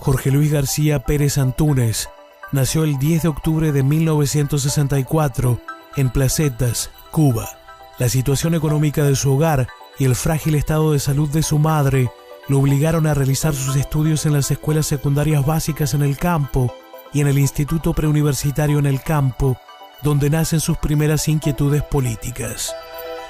Jorge Luis García Pérez Antúnez nació el 10 de octubre de 1964 en Placetas, Cuba. La situación económica de su hogar y el frágil estado de salud de su madre lo obligaron a realizar sus estudios en las escuelas secundarias básicas en el campo y en el Instituto Preuniversitario en el campo, donde nacen sus primeras inquietudes políticas.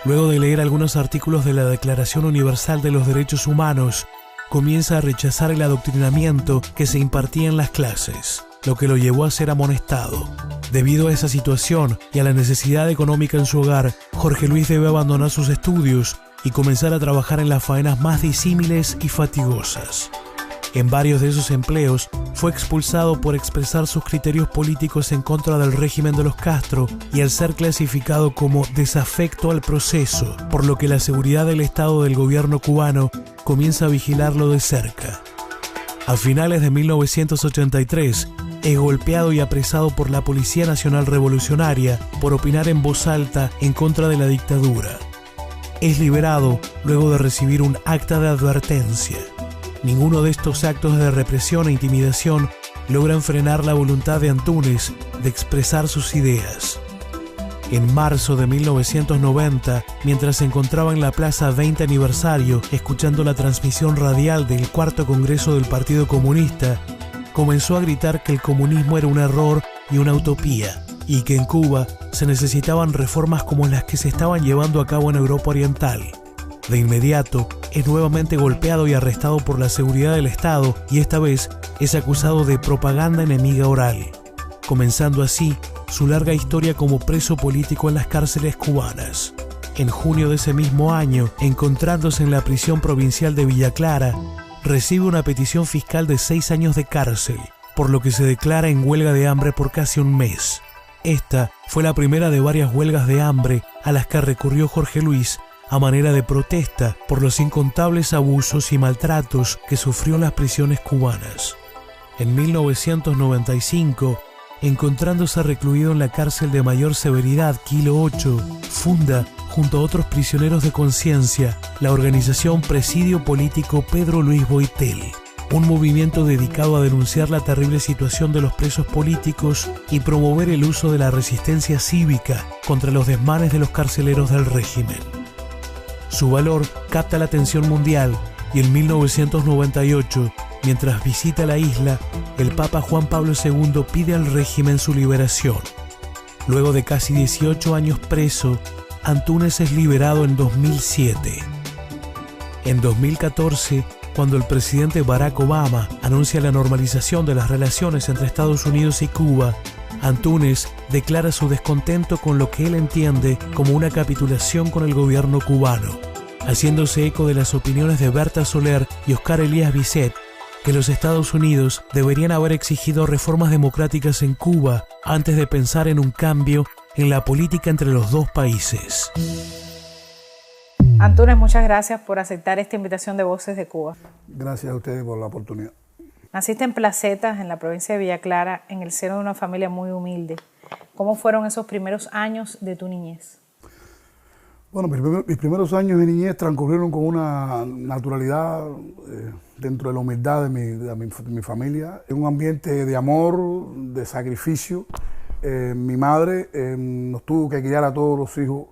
Luego de leer algunos artículos de la Declaración Universal de los Derechos Humanos, comienza a rechazar el adoctrinamiento que se impartía en las clases, lo que lo llevó a ser amonestado. Debido a esa situación y a la necesidad económica en su hogar, Jorge Luis debe abandonar sus estudios y comenzar a trabajar en las faenas más disímiles y fatigosas. En varios de esos empleos fue expulsado por expresar sus criterios políticos en contra del régimen de los Castro y al ser clasificado como desafecto al proceso, por lo que la seguridad del Estado del gobierno cubano comienza a vigilarlo de cerca. A finales de 1983, es golpeado y apresado por la Policía Nacional Revolucionaria por opinar en voz alta en contra de la dictadura. Es liberado luego de recibir un acta de advertencia. Ninguno de estos actos de represión e intimidación logran frenar la voluntad de Antúnez de expresar sus ideas. En marzo de 1990, mientras se encontraba en la Plaza 20 Aniversario escuchando la transmisión radial del Cuarto Congreso del Partido Comunista, comenzó a gritar que el comunismo era un error y una utopía, y que en Cuba se necesitaban reformas como las que se estaban llevando a cabo en Europa Oriental. De inmediato, es nuevamente golpeado y arrestado por la seguridad del Estado y esta vez es acusado de propaganda enemiga oral, comenzando así su larga historia como preso político en las cárceles cubanas. En junio de ese mismo año, encontrándose en la prisión provincial de Villa Clara, recibe una petición fiscal de 6 años de cárcel, por lo que se declara en huelga de hambre por casi un mes. Esta fue la primera de varias huelgas de hambre a las que recurrió Jorge Luis a manera de protesta por los incontables abusos y maltratos que sufrió en las prisiones cubanas. En 1995, encontrándose recluido en la cárcel de mayor severidad Kilo 8, funda, junto a otros prisioneros de conciencia, la organización Presidio Político Pedro Luis Boitel, un movimiento dedicado a denunciar la terrible situación de los presos políticos y promover el uso de la resistencia cívica contra los desmanes de los carceleros del régimen. Su valor capta la atención mundial y en 1998, mientras visita la isla, el Papa Juan Pablo II pide al régimen su liberación. Luego de casi 18 años preso, Antúnez es liberado en 2007. En 2014, cuando el presidente Barack Obama anuncia la normalización de las relaciones entre Estados Unidos y Cuba, Antúnez declara su descontento con lo que él entiende como una capitulación con el gobierno cubano, haciéndose eco de las opiniones de Berta Soler y Oscar Elías Bisset, que los Estados Unidos deberían haber exigido reformas democráticas en Cuba antes de pensar en un cambio en la política entre los dos países. Antúnez, muchas gracias por aceptar esta invitación de Voces de Cuba. Gracias a ustedes por la oportunidad. Naciste en Placetas, en la provincia de Villa Clara, en el seno de una familia muy humilde. ¿Cómo fueron esos primeros años de tu niñez? Bueno, mis primeros años de niñez transcurrieron con una naturalidad dentro de la humildad de mi familia. En un ambiente de amor, de sacrificio. Mi madre nos tuvo que criar a todos los hijos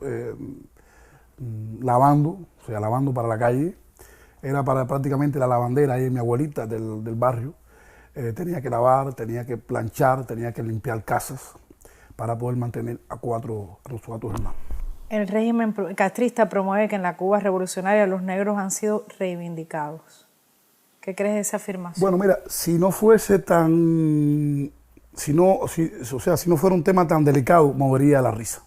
lavando para la calle. Era prácticamente la lavandera, mi abuelita del barrio. Tenía que lavar, tenía que planchar, tenía que limpiar casas para poder mantener a los cuatro hermanos. El régimen castrista promueve que en la Cuba revolucionaria los negros han sido reivindicados. ¿Qué crees de esa afirmación? Bueno, mira, si no fuera un tema tan delicado, movería la risa.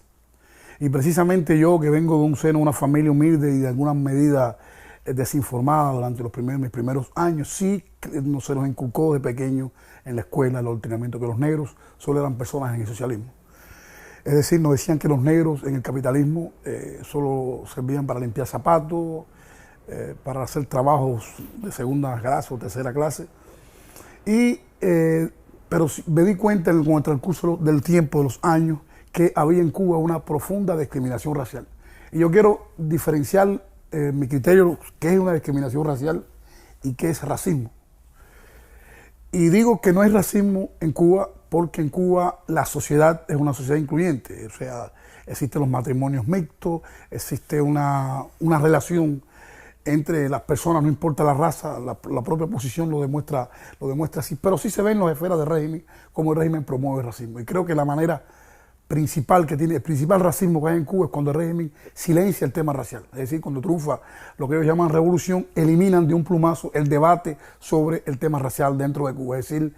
Y precisamente yo, que vengo de un seno, una familia humilde y de alguna medida desinformada durante mis primeros años, sí se nos inculcó de pequeño en la escuela el adoctrinamiento que los negros solo eran personas en el socialismo. Es decir, nos decían que los negros en el capitalismo solo servían para limpiar zapatos, para hacer trabajos de segunda clase o tercera clase. Pero me di cuenta con el transcurso del tiempo, de los años, que había en Cuba una profunda discriminación racial. Y yo quiero diferenciar mi criterio, qué es una discriminación racial y qué es racismo. Y digo que no hay racismo en Cuba porque en Cuba la sociedad es una sociedad incluyente. O sea, existen los matrimonios mixtos, existe una relación entre las personas, no importa la raza, la propia posición lo demuestra así. Pero sí se ve en las esferas del régimen cómo el régimen promueve el racismo. Y creo que la manera principal que tiene, el principal racismo que hay en Cuba es cuando el régimen silencia el tema racial. Es decir, cuando triunfa lo que ellos llaman revolución, eliminan de un plumazo el debate sobre el tema racial dentro de Cuba. Es decir,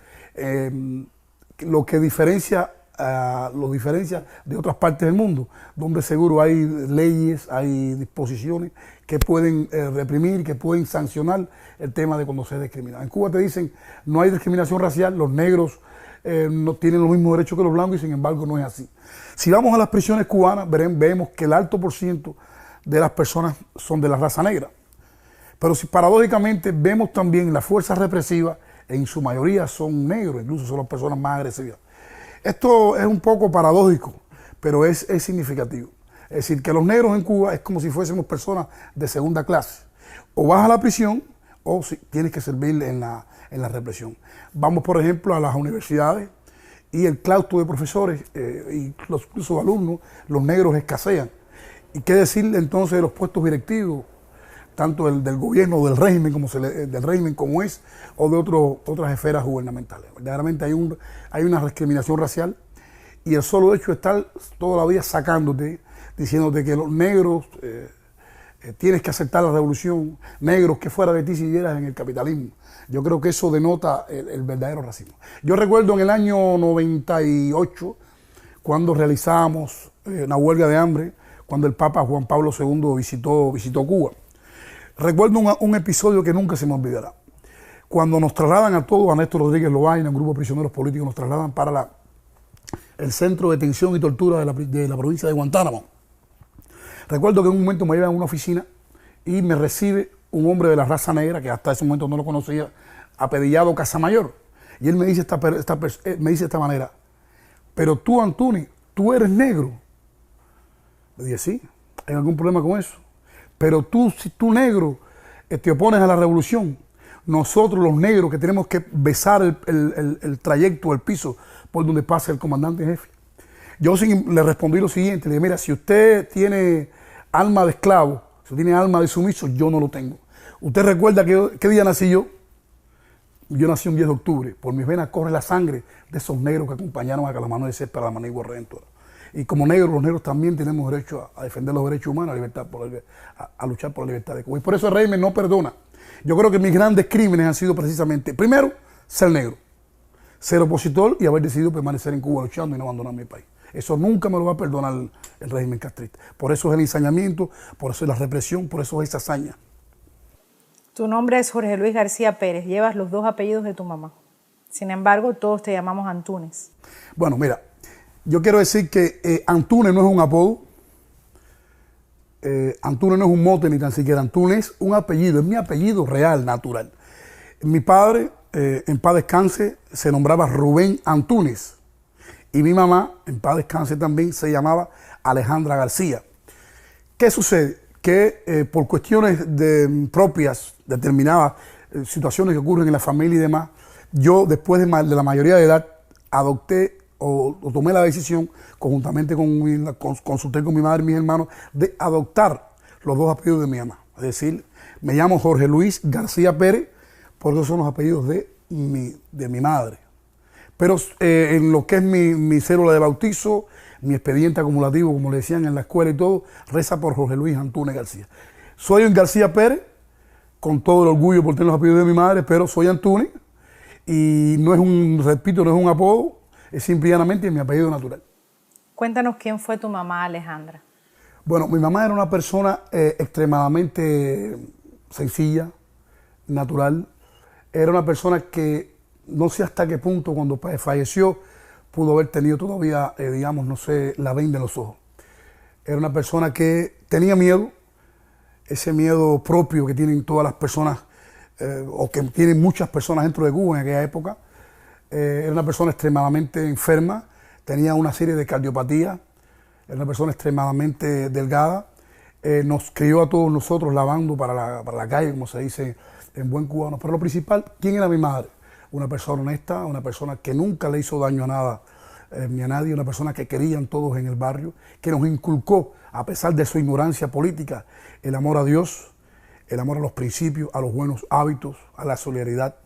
lo que diferencia de otras partes del mundo, donde seguro hay leyes, hay disposiciones que pueden reprimir, que pueden sancionar el tema de cuando se es discriminado. En Cuba te dicen no hay discriminación racial, los negros no tienen los mismos derechos que los blancos y sin embargo no es así. Si vamos a las prisiones cubanas, vemos que el alto por ciento de las personas son de la raza negra. Pero si paradójicamente vemos también las fuerzas represivas, en su mayoría son negros, incluso son las personas más agresivas. Esto es un poco paradójico, pero es significativo. Es decir, que los negros en Cuba es como si fuésemos personas de segunda clase. O vas a la prisión o tienes que servir en la represión. Vamos, por ejemplo, a las universidades y el claustro de profesores y incluso de alumnos, los negros escasean. ¿Y qué decir entonces de los puestos directivos, tanto del gobierno, del régimen como es, o de otras esferas gubernamentales? Verdaderamente hay una discriminación racial y el solo hecho de estar toda la vida sacándote, diciéndote que los negros tienes que aceptar la revolución, negros que fuera de ti si vivieras en el capitalismo. Yo creo que eso denota el verdadero racismo. Yo recuerdo en el año 98, cuando realizábamos una huelga de hambre, cuando el Papa Juan Pablo II visitó Cuba. Recuerdo un episodio que nunca se me olvidará. Cuando nos trasladan a todos, a Néstor Rodríguez Lobaina, un grupo de prisioneros políticos, nos trasladan para el centro de detención y tortura de la provincia de Guantánamo. Recuerdo que en un momento me llevan a una oficina y me recibe un hombre de la raza negra, que hasta ese momento no lo conocía, apellidado Casamayor. Y él me dice de esta manera: pero tú, Antuni, tú eres negro. Le dije, sí, ¿hay algún problema con eso? Pero tú, si tú negro, te opones a la revolución. Nosotros los negros que tenemos que besar el trayecto, el piso por donde pasa el comandante en jefe. Yo le respondí lo siguiente, le dije, mira, si usted tiene alma de esclavo, si tiene alma de sumiso, yo no lo tengo. ¿Usted recuerda qué día nací yo? Yo nací un 10 de octubre. Por mis venas corre la sangre de esos negros que acompañaron a Calamano de Céspedes para la Manigua Redentora. Y como negros, los negros también tenemos derecho a defender los derechos humanos, a luchar por la libertad de Cuba. Y por eso el régimen no perdona. Yo creo que mis grandes crímenes han sido precisamente, primero, ser negro, ser opositor y haber decidido permanecer en Cuba luchando y no abandonar mi país. Eso nunca me lo va a perdonar el régimen castrista. Por eso es el ensañamiento, por eso es la represión, por eso es esa hazaña. Tu nombre es Jorge Luis García Pérez, llevas los dos apellidos de tu mamá. Sin embargo, todos te llamamos Antunes. Bueno, mira, yo quiero decir que Antunes no es un apodo, Antunes no es un mote ni tan siquiera, Antunes es un apellido, es mi apellido real, natural. Mi padre, en paz descanse, se nombraba Rubén Antunes y mi mamá, en paz descanse también, se llamaba Alejandra García. ¿Qué sucede? Que por cuestiones propias, determinadas situaciones que ocurren en la familia y demás, yo después de la mayoría de edad adopté o tomé la decisión, conjuntamente consulté con mi madre y mis hermanos, de adoptar los dos apellidos de mi mamá. Es decir, me llamo Jorge Luis García Pérez, porque esos son los apellidos de mi madre. Pero en lo que es mi cédula de bautizo, mi expediente acumulativo, como le decían en la escuela y todo, reza por Jorge Luis Antunes García. Soy un García Pérez, con todo el orgullo por tener los apellidos de mi madre, pero soy Antunes, y no es no es un apodo, es simplemente mi apellido natural. Cuéntanos quién fue tu mamá, Alejandra. Bueno, mi mamá era una persona extremadamente sencilla, natural. Era una persona que no sé hasta qué punto cuando falleció pudo haber tenido todavía, digamos, no sé, la venda en los ojos. Era una persona que tenía miedo, ese miedo propio que tienen todas las personas, o que tienen muchas personas dentro de Cuba en aquella época. Era una persona extremadamente enferma, tenía una serie de cardiopatías, era una persona extremadamente delgada. Nos crió a todos nosotros lavando para la calle, como se dice en buen cubano. Pero lo principal, ¿quién era mi madre? una persona honesta, una persona que nunca le hizo daño a nada ni a nadie, una persona que querían todos en el barrio, que nos inculcó, a pesar de su ignorancia política, el amor a Dios, el amor a los principios, a los buenos hábitos, a la solidaridad,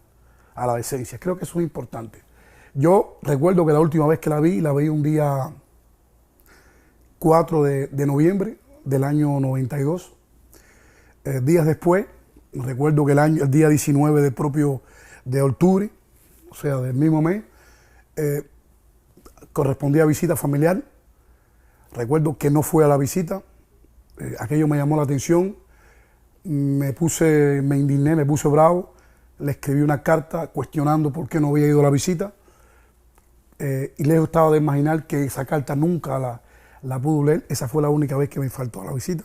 a la decencia. Creo que eso es importante. Yo recuerdo que la última vez que la vi un día 4 de noviembre del año 92. Días después, recuerdo que el día 19 de octubre, o sea, del mismo mes, correspondía a visita familiar. Recuerdo que no fue a la visita, aquello me llamó la atención, me indigné, me puse bravo, le escribí una carta cuestionando por qué no había ido a la visita, y lejos estaba de imaginar que esa carta nunca la pudo leer. Esa fue la única vez que me faltó a la visita.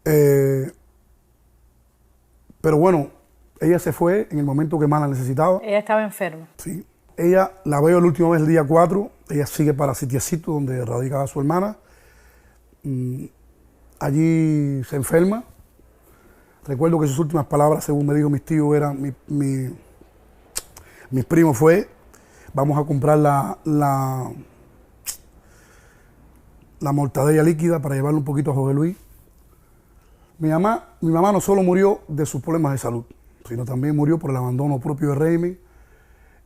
Pero bueno, ella se fue en el momento que más la necesitaba. Ella estaba enferma. Sí. Ella la veo la última vez el día 4. Ella sigue para Sitiecito, donde radicaba su hermana. Allí se enferma. Recuerdo que sus últimas palabras, según me dijo mis tíos, eran, mis primos, fue: vamos a comprar la mortadella líquida para llevarle un poquito a José Luis. Mi mamá no solo murió de sus problemas de salud, sino también murió por el abandono propio del régimen.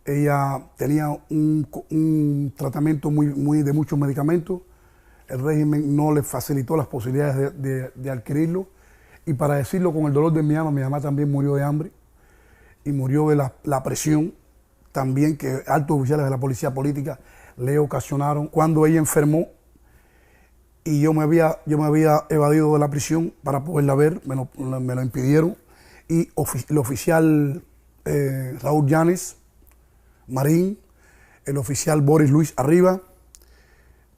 Ella tenía un tratamiento de muchos medicamentos. El régimen no le facilitó las posibilidades de adquirirlo. Y para decirlo con el dolor de mi mamá también murió de hambre y murió de la presión también que altos oficiales de la policía política le ocasionaron cuando ella enfermó. Y yo me había evadido de la prisión para poderla ver, me lo impidieron. Y el oficial Raúl Llanes Marín, el oficial Boris Luis Arriba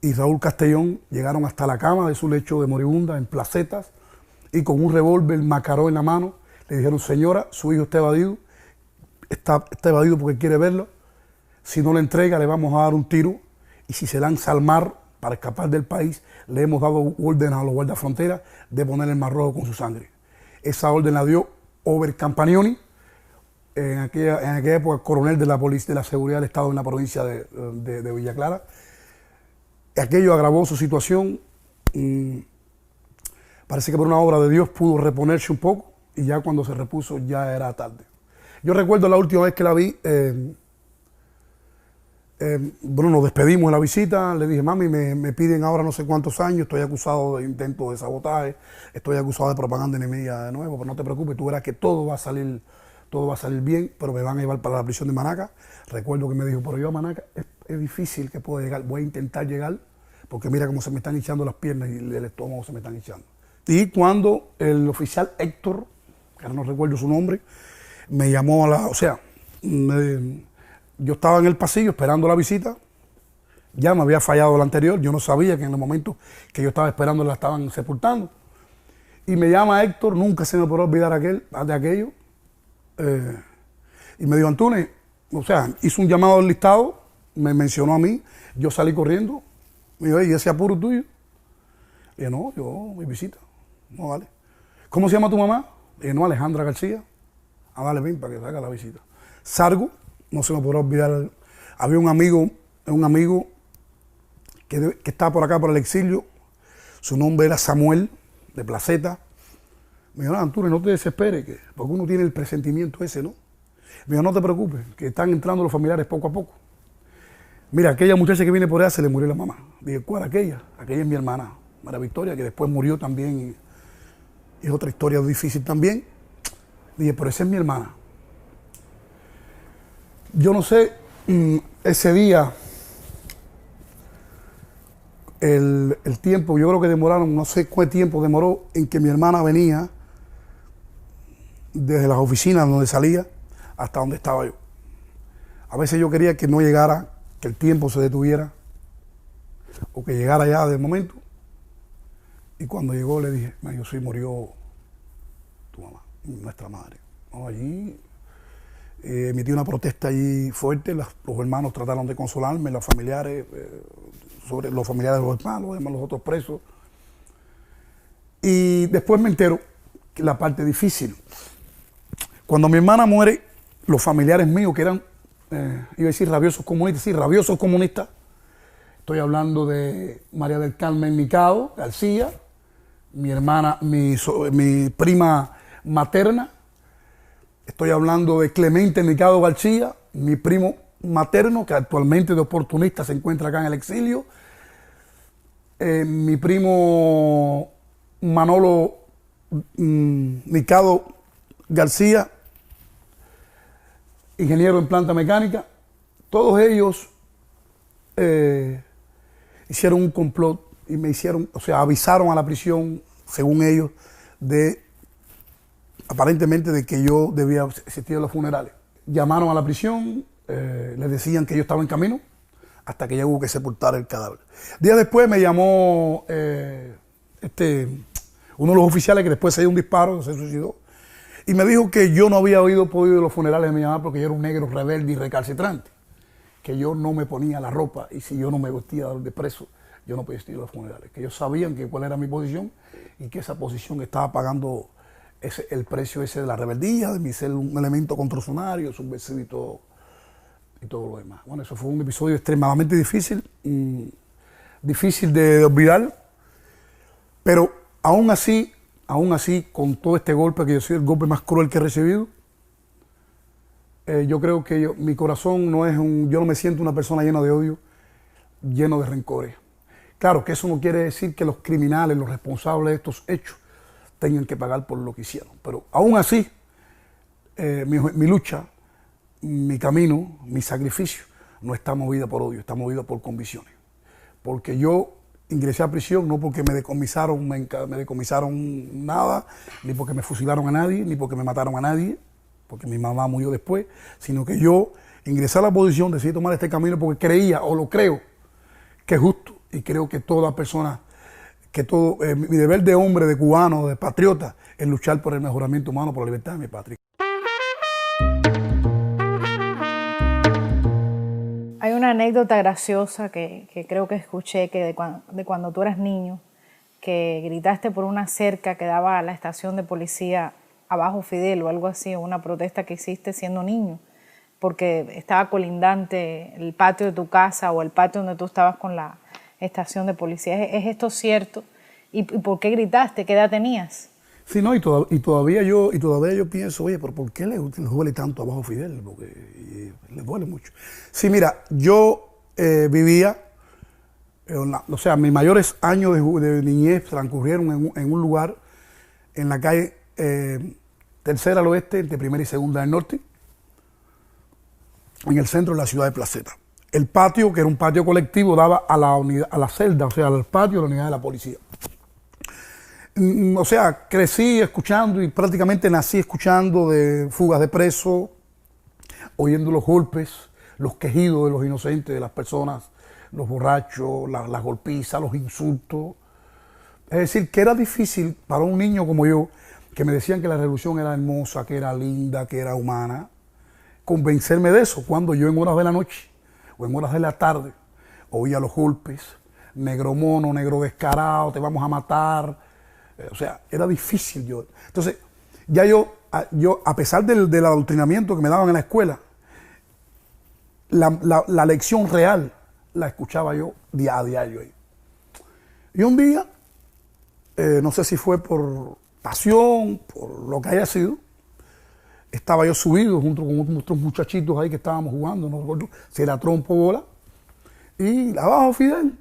y Raúl Castellón llegaron hasta la cama de su lecho de moribunda en Placetas, y con un revólver Macaró en la mano le dijeron: señora, su hijo está evadido porque quiere verlo. Si no le entrega, le vamos a dar un tiro, y si se lanza al mar para escapar del país, le hemos dado orden a los guardafronteras de poner el Mar Rojo con su sangre. Esa orden la dio Ober Campagnoni, en aquella época coronel de la policía de la seguridad del Estado en la provincia de Villa Clara. Aquello agravó su situación. Parece que por una obra de Dios pudo reponerse un poco, y ya cuando se repuso ya era tarde. Yo recuerdo la última vez que la vi, bueno, nos despedimos de la visita. Le dije: mami, me piden ahora no sé cuántos años, estoy acusado de intento de sabotaje, estoy acusado de propaganda enemiga de nuevo, pero no te preocupes, tú verás que todo va a salir bien, pero me van a llevar para la prisión de Manaca. Recuerdo que me dijo: pero yo a Manaca es difícil que pueda llegar, voy a intentar llegar, porque mira cómo se me están hinchando las piernas y el estómago se me están hinchando. Y cuando el oficial Héctor, que ahora no recuerdo su nombre, me llamó yo estaba en el pasillo esperando la visita, ya me había fallado la anterior, yo no sabía que en el momento que yo estaba esperando la estaban sepultando. Y me llama Héctor, nunca se me podrá olvidar de aquello, y me dijo: Antúnez, hizo un llamado al listado, me mencionó a mí, yo salí corriendo, me dijo: ¿y ese apuro tuyo? Y dije: no, yo, mi visita, no vale. ¿Cómo se llama tu mamá? Y dije: no, Alejandra García. Dale, ven para que salga la visita. Salgo. No se me podrá olvidar, había un amigo que estaba por acá, por el exilio. Su nombre era Samuel, de Placeta. Me dijo: Antúnez, no te desesperes, porque uno tiene el presentimiento ese, ¿no? Me dijo: no te preocupes, que están entrando los familiares poco a poco. Mira, aquella muchacha que viene por allá se le murió la mamá. Dije: ¿cuál aquella? Aquella es mi hermana, María Victoria, que después murió también. Y es otra historia difícil también. Dije: pero esa es mi hermana. Yo no sé, ese día, el tiempo, yo creo que demoraron, no sé cuánto tiempo demoró en que mi hermana venía desde las oficinas donde salía hasta donde estaba yo. A veces yo quería que no llegara, que el tiempo se detuviera, o que llegara ya de momento. Y cuando llegó le dije: yo sí, murió tu mamá, nuestra madre. No, allí emití una protesta allí fuerte, los hermanos trataron de consolarme, los familiares, sobre los familiares de los hermanos, los otros presos. Y después me entero que la parte difícil. Cuando mi hermana muere, los familiares míos que eran, iba a decir rabiosos comunistas, sí, rabiosos comunistas. Estoy hablando de María del Carmen Nicado García, mi hermana, mi prima materna. Estoy hablando de Clemente Nicado García, mi primo materno, que actualmente de oportunista se encuentra acá en el exilio. Mi primo Manolo Nicado García, ingeniero en planta mecánica. Todos ellos hicieron un complot y me hicieron, o sea, avisaron a la prisión, según ellos, aparentemente de que yo debía asistir a los funerales. Llamaron a la prisión, les decían que yo estaba en camino, hasta que ya hubo que sepultar el cadáver. Días después me llamó uno de los oficiales que después se dio un disparo, se suicidó, y me dijo que yo no había podido ir a los funerales de mi mamá porque yo era un negro rebelde y recalcitrante, que yo no me ponía la ropa y si yo no me vestía de preso, yo no podía ir a los funerales, que ellos sabían cuál era mi posición y que esa posición estaba pagando el precio ese de la rebeldía, de mi ser un elemento contorsionario, subversivo y todo lo demás. Bueno, eso fue un episodio extremadamente difícil, difícil de olvidar, pero aún así, con todo este golpe, que yo soy el golpe más cruel que he recibido, yo creo que mi corazón no es yo no me siento una persona llena de odio, lleno de rencores. Claro que eso no quiere decir que los criminales, los responsables de estos hechos, tengan que pagar por lo que hicieron. Pero aún así, mi lucha, mi camino, mi sacrificio, no está movida por odio, está movida por convicciones. Porque yo ingresé a prisión no porque me decomisaron nada, ni porque me fusilaron a nadie, ni porque me mataron a nadie, porque mi mamá murió después, sino que yo ingresé a la posición, decidí tomar este camino porque creía, o lo creo, que es justo. Y creo que toda persona, mi deber de hombre, de cubano, de patriota, es luchar por el mejoramiento humano, por la libertad de mi patria. Hay una anécdota graciosa que creo que escuché de cuando tú eras niño, que gritaste por una cerca que daba a la estación de policía abajo Fidel o algo así, o una protesta que hiciste siendo niño, porque estaba colindante el patio de tu casa o el patio donde tú estabas con la estación de policía. ¿Es esto cierto? ¿Y por qué gritaste? ¿Qué edad tenías? Sí, no, y todavía yo pienso, oye, pero ¿por qué les duele tanto abajo Fidel? Porque les duele mucho. Sí, mira, yo vivía, o sea, mis mayores años de niñez transcurrieron en un lugar, en la calle Tercera al Oeste, entre Primera y Segunda del Norte, en el centro de la ciudad de Placeta. El patio, que era un patio colectivo, daba a la celda, o sea, al patio de la unidad de la policía. O sea, crecí escuchando y prácticamente nací escuchando de fugas de presos, oyendo los golpes, los quejidos de los inocentes, de las personas, los borrachos, las golpizas, los insultos. Es decir, que era difícil para un niño como yo, que me decían que la revolución era hermosa, que era linda, que era humana, convencerme de eso, cuando yo en horas de la noche o en horas de la tarde oía los golpes, negro mono, negro descarado, te vamos a matar. O sea, era difícil yo. Entonces, ya yo a pesar del adoctrinamiento que me daban en la escuela, la lección real la escuchaba yo a diario. Y un día, no sé si fue por pasión, por lo que haya sido, estaba yo subido junto con otros muchachitos ahí que estábamos jugando, no recuerdo si era trompo o bola, y abajo Fidel.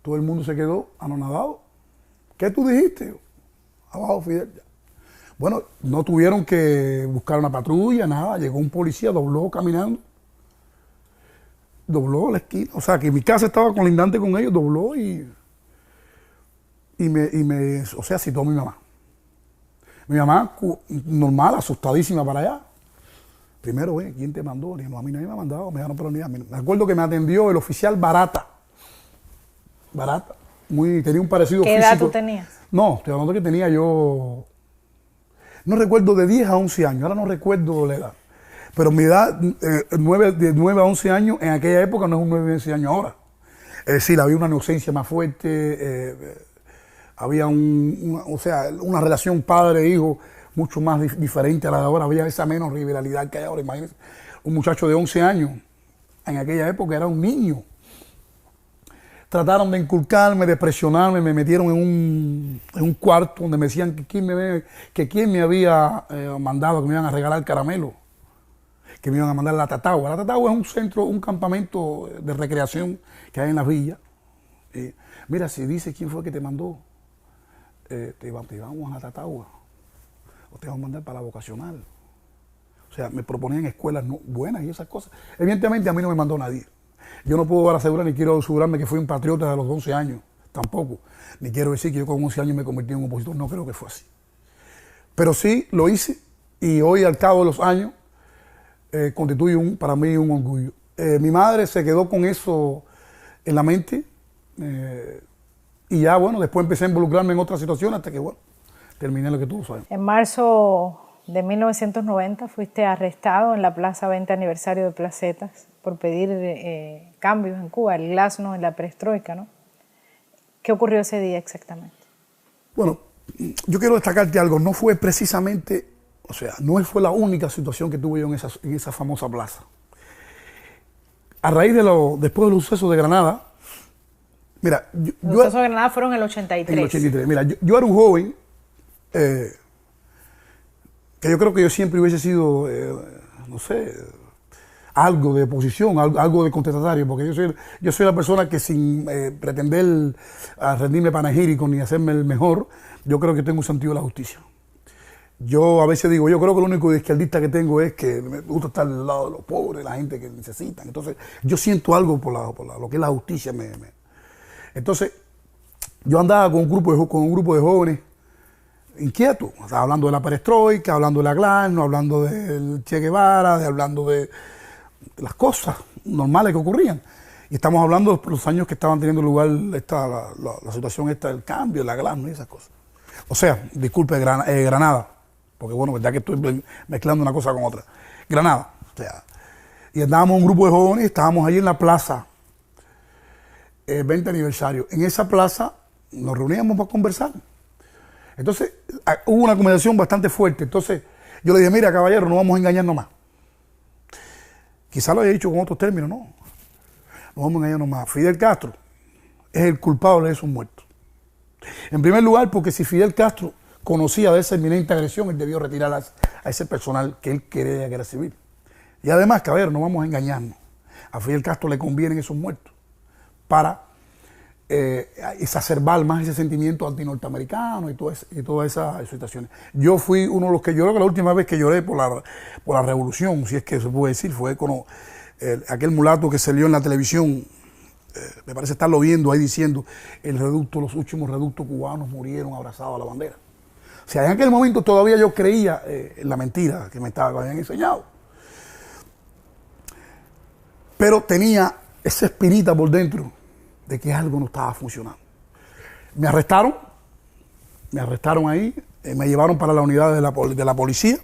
Todo el mundo se quedó anonadado. ¿Qué tú dijiste? Abajo Fidel. Bueno, no tuvieron que buscar una patrulla, nada. Llegó un policía, dobló caminando. Dobló la esquina. O sea, que mi casa estaba colindante con ellos, dobló y me o sea, citó a mi mamá. Mi mamá, normal, asustadísima para allá. Primero, ¿quién te mandó? Le dije, no, a mí nadie me ha mandado. Me dijo, no, pero ni a mí. Me acuerdo que me atendió el oficial Barata. Barata. Tenía un parecido físico. ¿Qué edad tú tenías? No, estoy hablando que tenía yo, no recuerdo, de 10 a 11 años, ahora no recuerdo la edad. Pero mi edad, de 9 a 11 años, en aquella época no es un 9 a 11 años ahora. Es decir, había una inocencia más fuerte, había una relación padre-hijo mucho más diferente a la de ahora, había esa menos rivalidad que hay ahora. Imagínense, un muchacho de 11 años, en aquella época era un niño. Trataron de inculcarme, de presionarme, me metieron en un cuarto donde me decían que quién me había mandado, que me iban a regalar caramelo, que me iban a mandar a la Tatagua. La Tatagua es un centro, un campamento de recreación que hay en la villa. Mira, si dice quién fue que te mandó, te vamos a la Tatagua, o te vamos a mandar para la vocacional. O sea, me proponían escuelas buenas y esas cosas. Evidentemente a mí no me mandó nadie. Yo no puedo asegurar, ni quiero asegurarme que fui un patriota de los 11 años, tampoco. Ni quiero decir que yo con 11 años me convertí en un opositor, no creo que fue así. Pero sí lo hice, y hoy al cabo de los años constituye para mí un orgullo. Mi madre se quedó con eso en la mente, y ya bueno, después empecé a involucrarme en otras situaciones hasta que bueno, terminé lo que tú sabes. En marzo de 1990 fuiste arrestado en la Plaza 20 Aniversario de Placetas por pedir cambios en Cuba, el glasnost en la perestroika, ¿no? ¿Qué ocurrió ese día exactamente? Bueno, yo quiero destacarte algo, no fue precisamente, o sea, no fue la única situación que tuve yo en esa famosa plaza. A raíz después de los sucesos de Granada, mira, los sucesos de Granada fueron en el 83. En el 83, mira, yo era un joven que yo creo que yo siempre hubiese sido, no sé, algo de oposición, algo de contestatario, porque yo soy la persona que sin pretender rendirme panegírico ni hacerme el mejor, yo creo que tengo un sentido de la justicia. Yo a veces digo, yo creo que lo único izquierdista que tengo es que me gusta estar al lado de los pobres, la gente que necesitan. Entonces, yo siento algo por lo que es la justicia. Entonces, yo andaba con un grupo de jóvenes inquietos. Estaba hablando de la perestroika, hablando de la glasnost, hablando del Che Guevara, hablando de las cosas normales que ocurrían. Y estamos hablando de los años que estaban teniendo lugar la situación esta del cambio, la glasnost y esas cosas. O sea, disculpe, Granada, porque bueno, verdad que estoy mezclando una cosa con otra. Granada, o sea, y andábamos un grupo de jóvenes, estábamos allí en la plaza 20 aniversario. En esa plaza nos reuníamos para conversar. Entonces, hubo una conversación bastante fuerte. Entonces, yo le dije, mira, caballero, no vamos a engañarnos más. Quizá lo haya dicho con otros términos, no. No vamos a engañarnos más. Fidel Castro es el culpable de esos muertos. En primer lugar, porque si Fidel Castro conocía de esa inminente agresión, él debió retirar a ese personal que él quería que era civil. Y además, caballero, no vamos a engañarnos. A Fidel Castro le convienen esos muertos para exacerbar más ese sentimiento antinorteamericano y todas esas situaciones. Yo fui uno de los que lloró, que la última vez que lloré por la revolución, si es que se puede decir, fue con aquel mulato que salió en la televisión, me parece estarlo viendo ahí diciendo, los últimos reductos cubanos murieron abrazados a la bandera. O sea, en aquel momento todavía yo creía en la mentira que me habían enseñado. Pero tenía esa espinita por dentro de que algo no estaba funcionando. Me arrestaron ahí, me llevaron para la unidad de la policía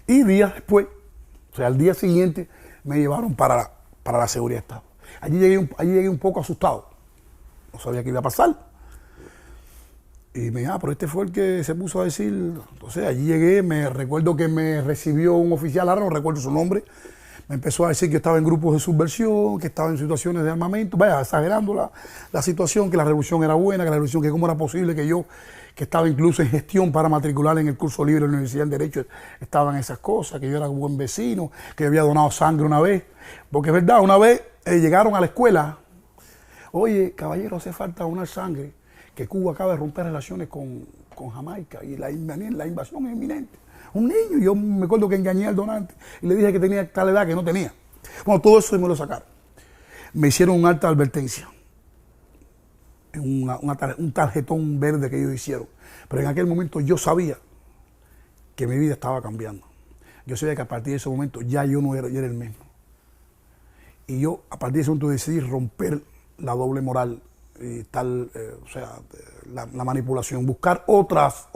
y días después, o sea, al día siguiente, me llevaron para la seguridad de Estado. Allí llegué un poco asustado, no sabía qué iba a pasar. Y me dijo, pero este fue el que se puso a decir. Entonces allí llegué, me recuerdo que me recibió un oficial, ahora no recuerdo su nombre, me empezó a decir que estaba en grupos de subversión, que estaba en situaciones de armamento, vaya, exagerando la situación, que la revolución era buena, que la revolución, que cómo era posible que yo, que estaba incluso en gestión para matricular en el curso libre de la Universidad de Derecho, estaban esas cosas, que yo era un buen vecino, que yo había donado sangre una vez, porque es verdad, una vez llegaron a la escuela, oye, caballero, hace falta donar sangre, que Cuba acaba de romper relaciones con Jamaica y la invasión es inminente. Un niño, yo me acuerdo que engañé al donante y le dije que tenía tal edad que no tenía. Bueno, todo eso me lo sacaron. Me hicieron un alta advertencia, un tarjetón verde que ellos hicieron. Pero en aquel momento yo sabía que mi vida estaba cambiando. Yo sabía que a partir de ese momento ya yo no era, yo era el mismo. Y yo a partir de ese momento decidí romper la doble moral y la manipulación, buscar otros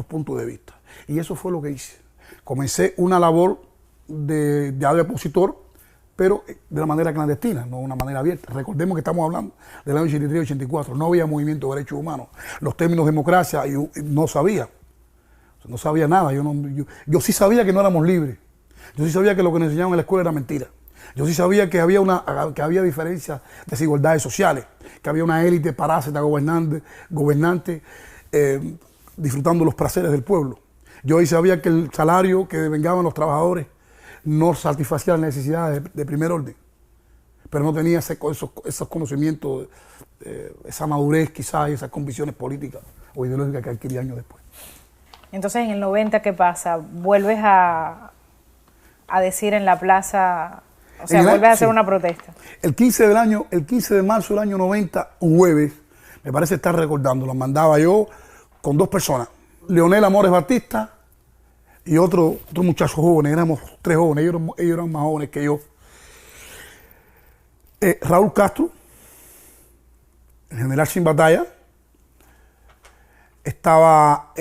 puntos de vista. Y eso fue lo que hice. Comencé una labor de opositor, pero de la manera clandestina, no de una manera abierta. Recordemos que estamos hablando del año 83 y 84, no había movimiento de derechos humanos. Los términos democracia no sabía. O No sabía nada. Yo sí sabía que no éramos libres. Yo sí sabía que lo que nos enseñaban en la escuela era mentira. Yo sí sabía que había diferencias, desigualdades sociales, que había una élite parásita gobernante disfrutando los placeres del pueblo. Yo sí sabía que el salario que devengaban los trabajadores no satisfacía las necesidades de primer orden, pero no tenía esos conocimientos, esa madurez quizás y esas convicciones políticas o ideológicas que adquirí años después. Entonces, en el 90, ¿qué pasa? ¿Vuelves a decir en la plaza, o sea, vuelves a hacer una protesta? El 15 de marzo del año 90, un jueves, me parece estar recordando, lo mandaba yo con dos personas, Leonel Amores Batista y otro muchacho joven, éramos tres jóvenes, ellos eran más jóvenes que yo. Raúl Castro, el general sin batalla, estaba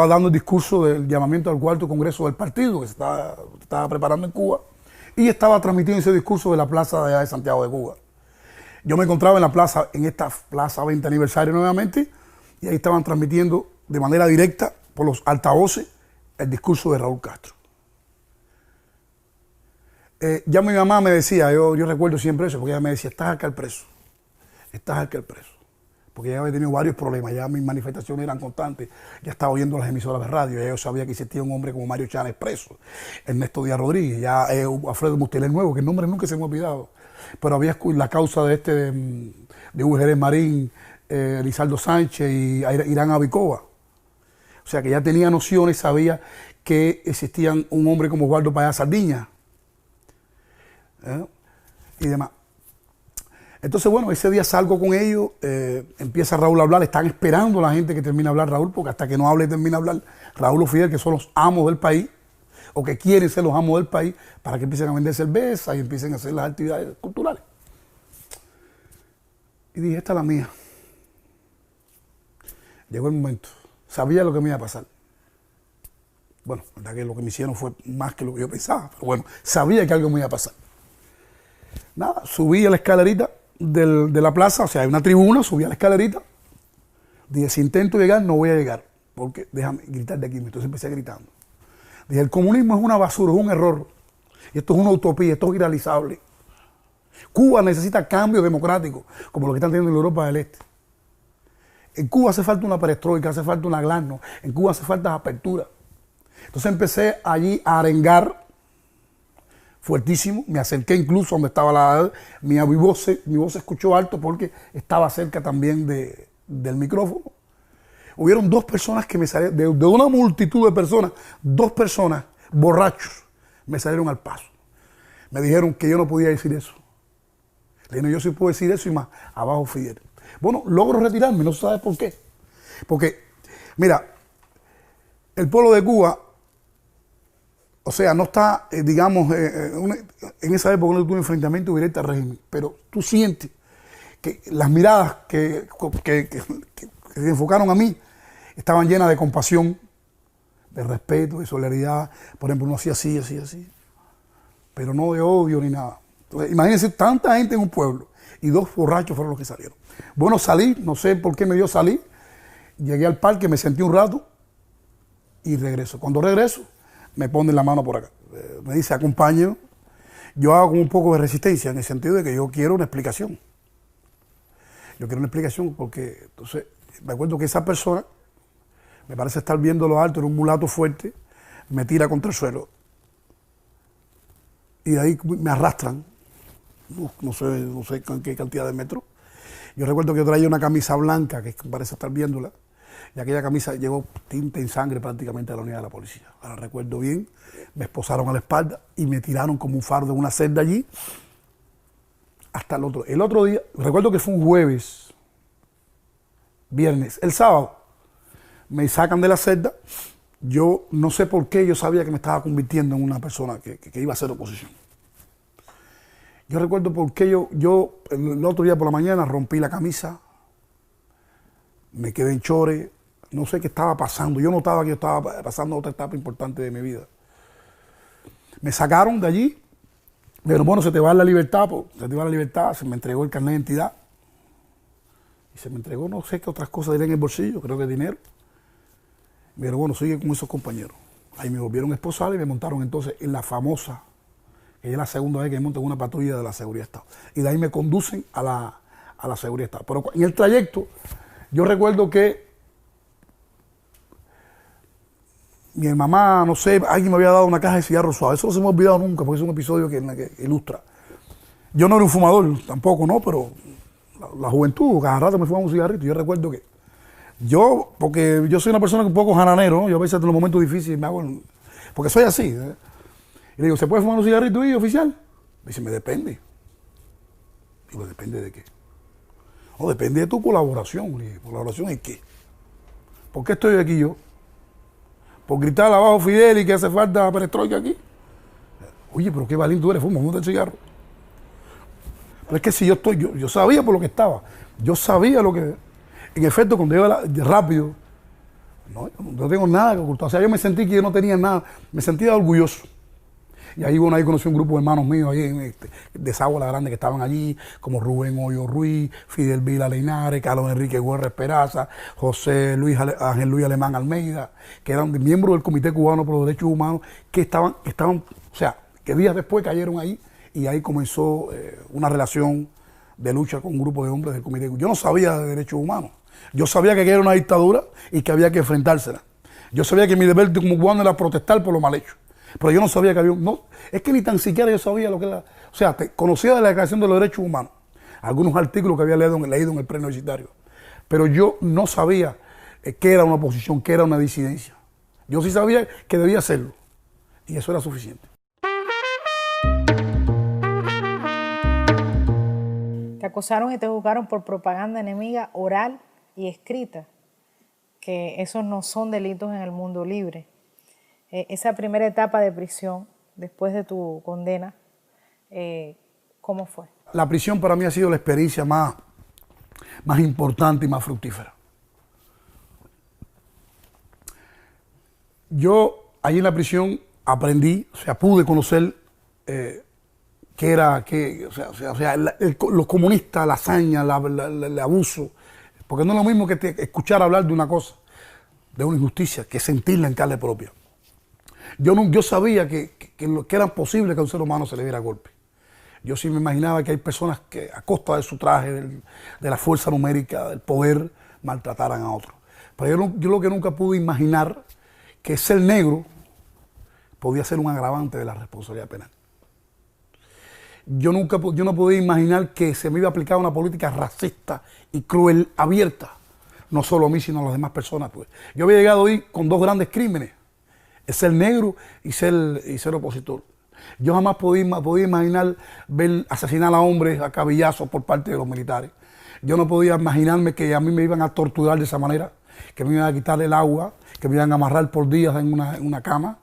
dando el discurso del llamamiento al cuarto congreso del partido que se estaba preparando en Cuba y estaba transmitiendo ese discurso de la plaza de allá de Santiago de Cuba. Yo me encontraba en esta plaza 20 aniversario nuevamente y ahí estaban transmitiendo de manera directa por los altavoces el discurso de Raúl Castro. Ya mi mamá me decía, yo recuerdo siempre eso, porque ella me decía, estás acá el preso, porque ya había tenido varios problemas, ya mis manifestaciones eran constantes, ya estaba oyendo las emisoras de radio, ya yo sabía que existía un hombre como Mario Chávez preso, Ernesto Díaz Rodríguez, ya Alfredo Mustiler Nuevo, que el nombre nunca se me ha olvidado, pero había la causa de Hugo Jerez Marín, Lizardo Sánchez y Irán Abicova. O sea que ya tenía nociones, sabía que existían un hombre como Osvaldo Payá Sardiña y demás. Entonces, bueno, ese día salgo con ellos, empieza Raúl a hablar, están esperando la gente que termine de hablar Raúl, porque hasta que no hable y termine de hablar Raúl o Fidel, que son los amos del país, o que quieren ser los amos del país, para que empiecen a vender cerveza y empiecen a hacer las actividades culturales. Y dije, esta es la mía. Llegó el momento. Sabía lo que me iba a pasar. Bueno, la verdad que lo que me hicieron fue más que lo que yo pensaba, pero bueno, sabía que algo me iba a pasar. Nada, subí a la escalerita de la plaza, o sea, hay una tribuna, subí a la escalerita, dije, si intento llegar, no voy a llegar, porque déjame gritar de aquí, entonces empecé gritando. Dije, el comunismo es una basura, es un error, y esto es una utopía, esto es irrealizable. Cuba necesita cambio democrático, como lo que están teniendo en Europa del Este. En Cuba hace falta una perestroika, hace falta una glasnost, en Cuba hace falta apertura. Entonces empecé allí a arengar fuertísimo, me acerqué incluso donde estaba mi voz se escuchó alto porque estaba cerca también del micrófono. Hubieron dos personas que me salieron, de una multitud de personas, dos personas borrachos me salieron al paso. Me dijeron que yo no podía decir eso. Le dije, no, yo sí puedo decir eso y más, abajo Fidel. Bueno, logro retirarme, no sabes por qué. Porque, mira, el pueblo de Cuba, o sea, no está, digamos, en esa época no tuvo un enfrentamiento directo al régimen, pero tú sientes que las miradas que se enfocaron a mí estaban llenas de compasión, de respeto, de solidaridad. Por ejemplo, uno hacía así, pero no de odio ni nada. Entonces, imagínense tanta gente en un pueblo y dos borrachos fueron los que salieron. Bueno, salí, no sé por qué me dio salir, llegué al parque, me senté un rato y regreso. Cuando regreso, me ponen la mano por acá. Me dice, acompáñenos. Yo hago como un poco de resistencia en el sentido de que yo quiero una explicación. Yo quiero una explicación porque, entonces, me acuerdo que esa persona, me parece estar viendo lo alto, era un mulato fuerte, me tira contra el suelo. Y de ahí me arrastran, no sé qué cantidad de metros. Yo recuerdo que yo traía una camisa blanca, que parece estar viéndola, y aquella camisa llegó tinta en sangre prácticamente a la unidad de la policía. Ahora recuerdo bien, me esposaron a la espalda y me tiraron como un fardo en una celda allí, hasta el otro día, recuerdo que fue un jueves, viernes, el sábado, me sacan de la celda, yo no sé por qué, yo sabía que me estaba convirtiendo en una persona que iba a hacer oposición. Yo recuerdo por qué yo el otro día por la mañana rompí la camisa, me quedé en chores, no sé qué estaba pasando. Yo notaba que yo estaba pasando otra etapa importante de mi vida. Me sacaron de allí, pero bueno, se te va la libertad, se me entregó el carnet de identidad y se me entregó no sé qué otras cosas diré en el bolsillo, creo que dinero. Me dijeron, bueno, sigue con esos compañeros. Ahí me volvieron a esposar y me montaron entonces en la famosa, que es la segunda vez que me monto en una patrulla de la Seguridad de Estado. Y de ahí me conducen a la Seguridad de Estado. Pero en el trayecto, yo recuerdo que mi mamá, no sé, alguien me había dado una caja de cigarros suaves. Eso no se me ha olvidado nunca, porque es un episodio que ilustra. Yo no era un fumador, tampoco, ¿no? Pero la juventud, cada rato me fumaba un cigarrito. Yo recuerdo que porque yo soy una persona un poco jananero, ¿no? Yo a veces en los momentos difíciles me hago, porque soy así. ¿Eh? Y le digo, ¿se puede fumar un cigarrito ahí, oficial? Me dice, me depende. Digo, ¿depende de qué? No, depende de tu colaboración. Le dije, ¿colaboración en qué? ¿Por qué estoy aquí yo? ¿Por gritar abajo Fidel y que hace falta perestroika aquí? Oye, pero qué valiente tú eres, fuma el cigarro. Pero es que si yo sabía por lo que estaba. Yo sabía lo que... En efecto, cuando iba rápido, no tengo nada que ocultar. O sea, yo me sentí que yo no tenía nada. Me sentía orgulloso. Y ahí, bueno, ahí conocí un grupo de hermanos míos ahí de Sagua la Grande que estaban allí, como Rubén Hoyo Ruiz, Fidel Vila Leinares, Carlos Enrique Guerra Esperaza, José Ángel Luis Alemán Almeida, que eran miembros del Comité Cubano por los Derechos Humanos, que estaban, o sea, que días después cayeron ahí y ahí comenzó una relación de lucha con un grupo de hombres del Comité Cubano. Yo no sabía de derechos humanos. Yo sabía que era una dictadura y que había que enfrentársela. Yo sabía que mi deber como cubano era protestar por lo mal hecho. Pero yo no sabía que había... No, es que ni tan siquiera yo sabía lo que era... O sea, conocía de la Declaración de los Derechos Humanos, algunos artículos que había leído en el preuniversitario. Pero yo no sabía qué era una oposición, qué era una disidencia. Yo sí sabía que debía hacerlo. Y eso era suficiente. Te acosaron y te juzgaron por propaganda enemiga oral y escrita, que esos no son delitos en el mundo libre. Esa primera etapa de prisión, después de tu condena, ¿cómo fue? La prisión para mí ha sido la experiencia más importante y más fructífera. Yo allí en la prisión aprendí, o sea, pude conocer los comunistas, la hazaña, el abuso, porque no es lo mismo que escuchar hablar de una cosa, de una injusticia, que sentirla en carne propia. Yo sabía que era posible que a un ser humano se le diera golpe. Yo sí me imaginaba que hay personas que a costa de su traje, de la fuerza numérica, del poder, maltrataran a otros. Pero yo lo que nunca pude imaginar que ser negro podía ser un agravante de la responsabilidad penal. Yo no podía imaginar que se me iba a aplicar una política racista y cruel, abierta, no solo a mí, sino a las demás personas. Pues. Yo había llegado ahí con dos grandes crímenes, ser negro y ser opositor. Yo jamás podía imaginar ver asesinar a hombres a cabillazos por parte de los militares. Yo no podía imaginarme que a mí me iban a torturar de esa manera, que me iban a quitar el agua, que me iban a amarrar por días en una cama.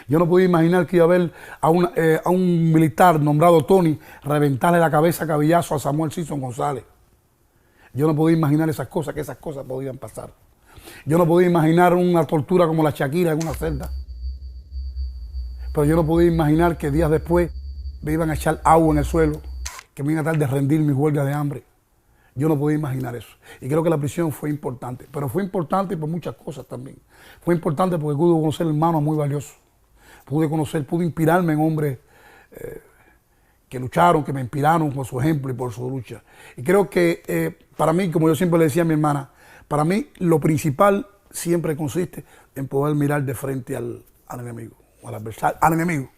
Yo no podía imaginar que iba a ver a un militar nombrado Tony reventarle la cabeza a cabillazo a Samuel Simpson González. Yo no podía imaginar que esas cosas podían pasar. Yo no podía imaginar una tortura como la Shakira en una celda. Pero yo no podía imaginar que días después me iban a echar agua en el suelo, que me iban a tratar de rendir mis huelgas de hambre. Yo no podía imaginar eso. Y creo que la prisión fue importante. Pero fue importante por muchas cosas también. Fue importante porque pude conocer hermanos muy valiosos. Pude inspirarme en hombres que lucharon, que me inspiraron por su ejemplo y por su lucha. Y creo que para mí, como yo siempre le decía a mi hermana, para mí lo principal siempre consiste en poder mirar de frente al enemigo, o al adversario, al enemigo.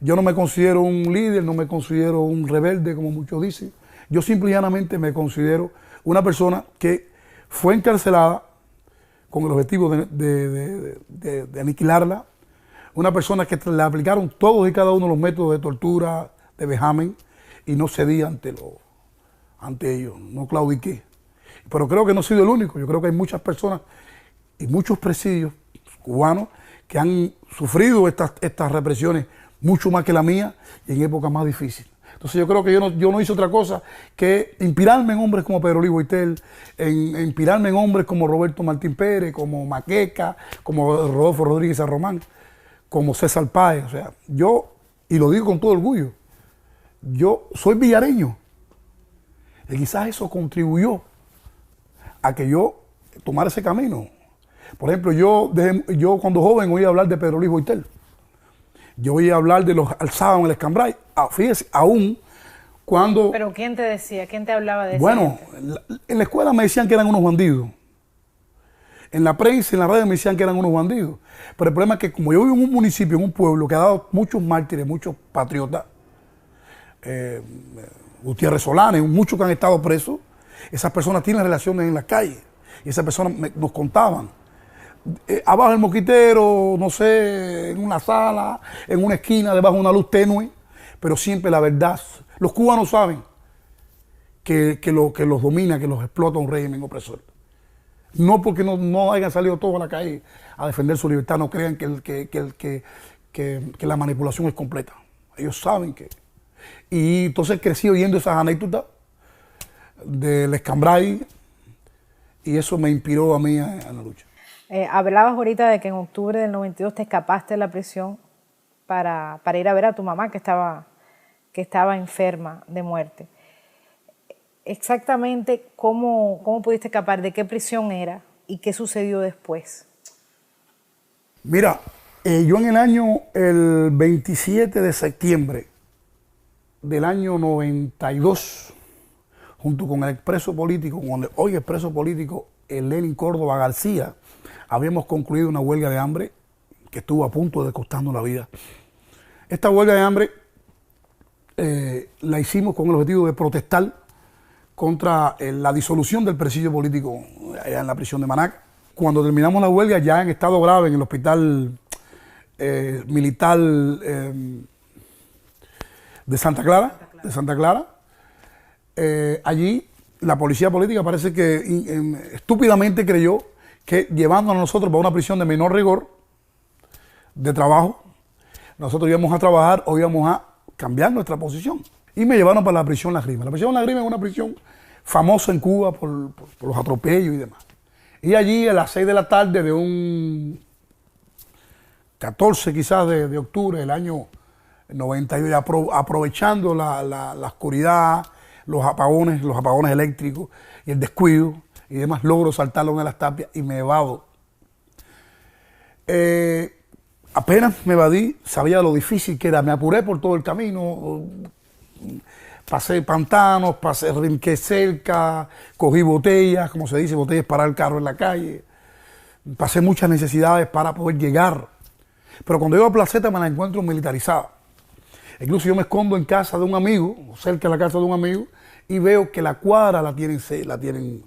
Yo no me considero un líder, no me considero un rebelde, como muchos dicen. Yo simple y llanamente me considero una persona que fue encarcelada con el objetivo de aniquilarla, una persona que le aplicaron todos y cada uno de los métodos de tortura, de vejamen, y no cedí ante ellos, no claudiqué. Pero creo que no he sido el único. Yo creo que hay muchas personas y muchos presidios cubanos que han sufrido estas represiones mucho más que la mía y en épocas más difíciles. Entonces yo creo que yo no hice otra cosa que inspirarme en hombres como Pedro Luis Boitel, en inspirarme en hombres como Roberto Martín Pérez, como Maqueca, como Rodolfo Rodríguez San Román, como César Páez. O sea, y lo digo con todo orgullo, yo soy villareño. Y quizás eso contribuyó a que yo tomara ese camino. Por ejemplo, yo cuando joven oía hablar de Pedro Luis Boitel. Yo oía hablar de los alzados en el Escambray. Fíjese, aún cuando... ¿Pero quién te decía? ¿Quién te hablaba de eso? Bueno, en la escuela me decían que eran unos bandidos. En la prensa, en la radio me decían que eran unos bandidos. Pero el problema es que como yo vivo en un municipio, en un pueblo que ha dado muchos mártires, muchos patriotas, Gutiérrez Solanes, muchos que han estado presos, esas personas tienen relaciones en la calle. Y esas personas nos contaban. Abajo del mosquitero, no sé, en una sala, en una esquina, debajo de una luz tenue, pero siempre la verdad. Los cubanos saben que los domina, que los explota un régimen opresor. No porque no hayan salido todos a la calle a defender su libertad, no crean que la manipulación es completa. Ellos saben que... Y entonces crecí oyendo esas anécdotas del Escambray y eso me inspiró a mí a la lucha. Hablabas ahorita de que en octubre del 92 te escapaste de la prisión para ir a ver a tu mamá que estaba enferma de muerte. Exactamente cómo pudiste escapar, de qué prisión era y qué sucedió después. Mira, yo en el 27 de septiembre del año 92, junto con el expreso político, hoy expreso político, el Lenin Córdoba García, habíamos concluido una huelga de hambre que estuvo a punto de costarnos la vida. Esta huelga de hambre la hicimos con el objetivo de protestar contra la disolución del presidio político allá en la prisión de Manaca. Cuando terminamos la huelga, ya en estado grave, en el hospital militar de Santa Clara, allí la policía política parece que estúpidamente creyó que llevándonos a nosotros para una prisión de menor rigor de trabajo, nosotros íbamos a trabajar o íbamos a cambiar nuestra posición. Y me llevaron para la prisión La Grima. La prisión La Grima es una prisión famosa en Cuba por los atropellos y demás. Y allí a las 6 de la tarde de un 14 quizás de octubre del año 92, aprovechando la oscuridad, los apagones eléctricos y el descuido y demás, logro saltar una de las tapias y me evado. Apenas me evadí, sabía lo difícil que era, me apuré por todo el camino, pasé pantanos, pasé rinqué cerca, cogí botellas, como se dice, botellas para el carro en la calle, pasé muchas necesidades para poder llegar. Pero cuando llego a Placeta me la encuentro militarizada. Incluso yo me escondo en casa de un amigo, cerca de la casa de un amigo, y veo que la cuadra la tienen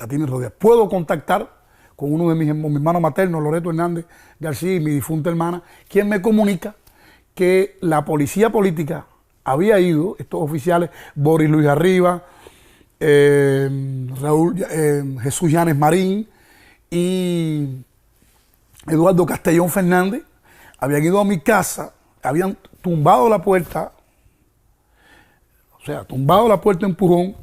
rodeada. Puedo contactar con uno de mis hermanos maternos, Loreto Hernández García, y mi difunta hermana, quien me comunica que la policía política había ido, estos oficiales, Boris Luis Arriba, Jesús Llanes Marín y Eduardo Castellón Fernández, habían ido a mi casa, habían tumbado la puerta, empujón,